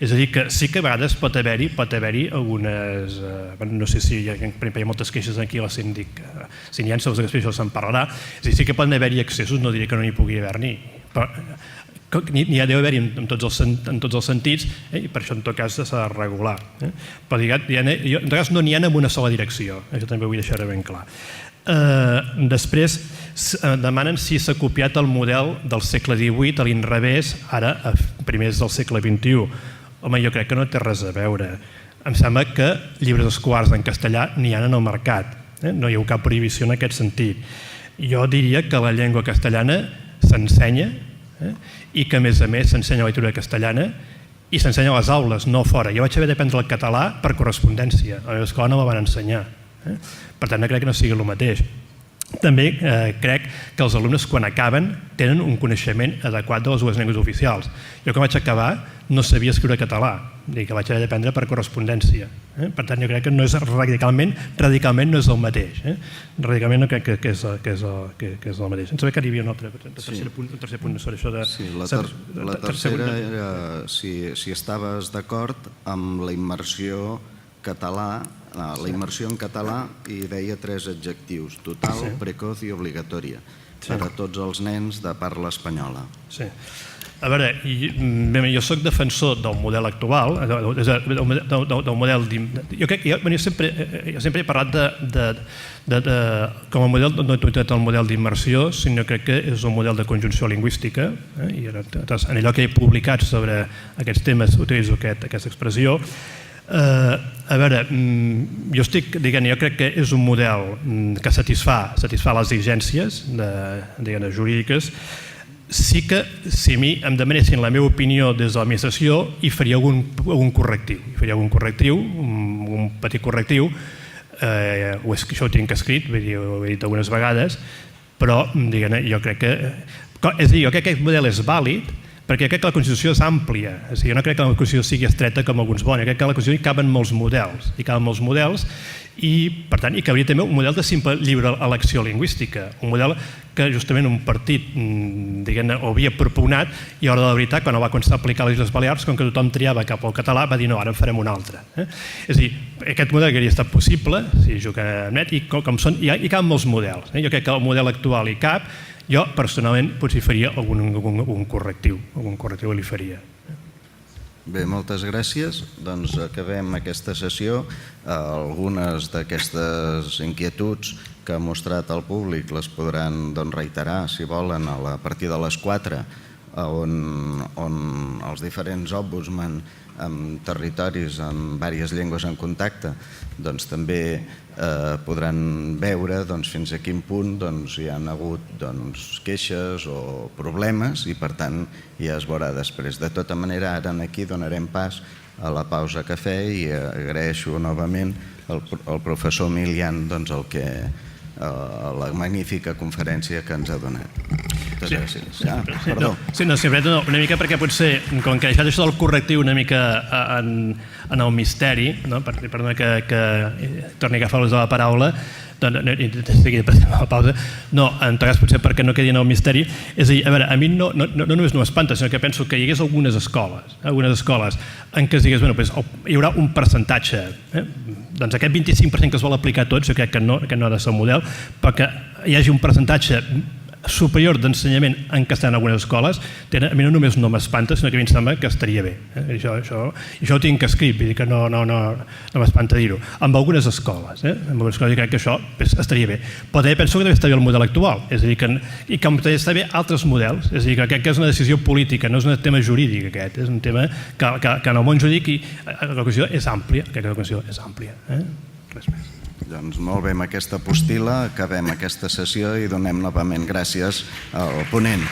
És a dir, que sí que a vegades pot haver-hi algunes... No sé si hi ha moltes queixes aquí a la síndic, si n'hi ha, segons que després se'n parlarà. És a dir, sí que poden haver-hi excessos, no diré que no n'hi pugui haver-n'hi, però n'hi ha d'haver-hi en tots els sentits, i per això en tot cas s'ha de regular. Però en tot cas no n'hi ha en una sola direcció, això també vull deixar ben clar. Després demanen si s'ha copiat el model del segle XVIII a l'inrevés, ara a primers del segle XXI. Home, jo crec que no té res a veure. Em sembla que llibres escolars en castellà n'hi ha en el mercat, no hi ha cap prohibició en aquest sentit. Jo diria que la llengua castellana s'ensenya i que a més s'ensenya la literatura castellana i s'ensenya a les aules, no fora. Jo vaig haver d'aprendre el català per correspondència, a la meva escola no me van ensenyar. Per tant, no crec que no sigui el mateix. També crec que els alumnes, quan acaben, tenen un coneixement adequat de les dues llengües oficials. Jo, quan vaig acabar, no sabia escriure català, i que vaig haver d'aprendre per correspondència. Per tant, jo crec que no és radicalment no és el mateix. Radicalment no crec que és el mateix. Em sembla que hi havia un tercer punt sobre això de... La tercera era si estaves d'acord amb la immersió català, la immersió en català, i deia 3 adjectius: total, precoz i obligatòria, per a tots els nens de parla espanyola. Sí. A veure, jo soc defensor del model actual, del model... Jo sempre he parlat com a model, no el model d'immersió, sinó crec que és un model de conjunció lingüística, i en allò que he publicat sobre aquests temes utilitzo aquesta expressió. A veure, jo crec que és un model que satisfà les exigències jurídiques. Sí que, si a mi em demanessin la meva opinió des de l'administració, hi faria algun correctiu, un petit correctiu. Això ho tinc escrit, ho he dit algunes vegades, però jo crec que... És a dir, jo crec que aquest model és vàlid, perquè crec que la Constitució és àmplia. Jo no crec que la Constitució sigui estreta com alguns volen. Jo crec que a la Constitució hi caben molts models, i per tant hi cabria també un model de simple lliure elecció lingüística, un model que justament un partit ho havia propugnat, i a l'hora de la veritat, quan ho va començar a aplicar a les Illes Balears, com que tothom triava cap al català, va dir no, ara en farem un altre. És a dir, aquest model hauria estat possible, si juga net, i com són, hi caben molts models. Jo crec que el model actual hi cap. Jo, personalment, potser faria algun correctiu li faria. Bé, moltes gràcies. Doncs acabem aquesta sessió. Algunes d'aquestes inquietuds que ha mostrat el públic les podran reiterar, si volen, a partir de les 4, on els diferents ombudsman amb territoris amb diverses llengües en contacte també podran veure fins a quin punt hi ha hagut queixes o problemes, i per tant ja es veurà després. De tota manera, ara aquí donarem pas a la pausa cafè, i agraeixo novament al professor Milian la magnífica conferència que ens ha donat. Moltes gràcies. Perdó. Sí, una mica perquè potser, com que he deixat això del correctiu una mica en el misteri, perdona que torni a agafar l'ús de la paraula, no, en tot cas potser perquè no quedi en el misteri. És a dir, a veure, a mi no només no m'espanta, sinó que penso que hi hagués algunes escoles en què es digués, hi haurà un percentatge, doncs aquest 25% que es vol aplicar a tots, jo crec que no ha de ser el model, però que hi hagi un percentatge superior d'ensenyament en castellà en algunes escoles, a mi no només no m'espanta, sinó que a mi em sembla que estaria bé. Això ho tinc escrit, vull dir que no m'espanta dir-ho. Amb algunes escoles, jo crec que això estaria bé. Però també penso que també està bé el model actual, és a dir, i que també està bé altres models, és a dir, que crec que és una decisió política, no és un tema jurídic aquest, és un tema que en el món jurídic la qüestió és àmplia, crec que la qüestió és àmplia. Res més. Doncs molt bé, amb aquesta postila acabem aquesta sessió i donem novament gràcies al ponent.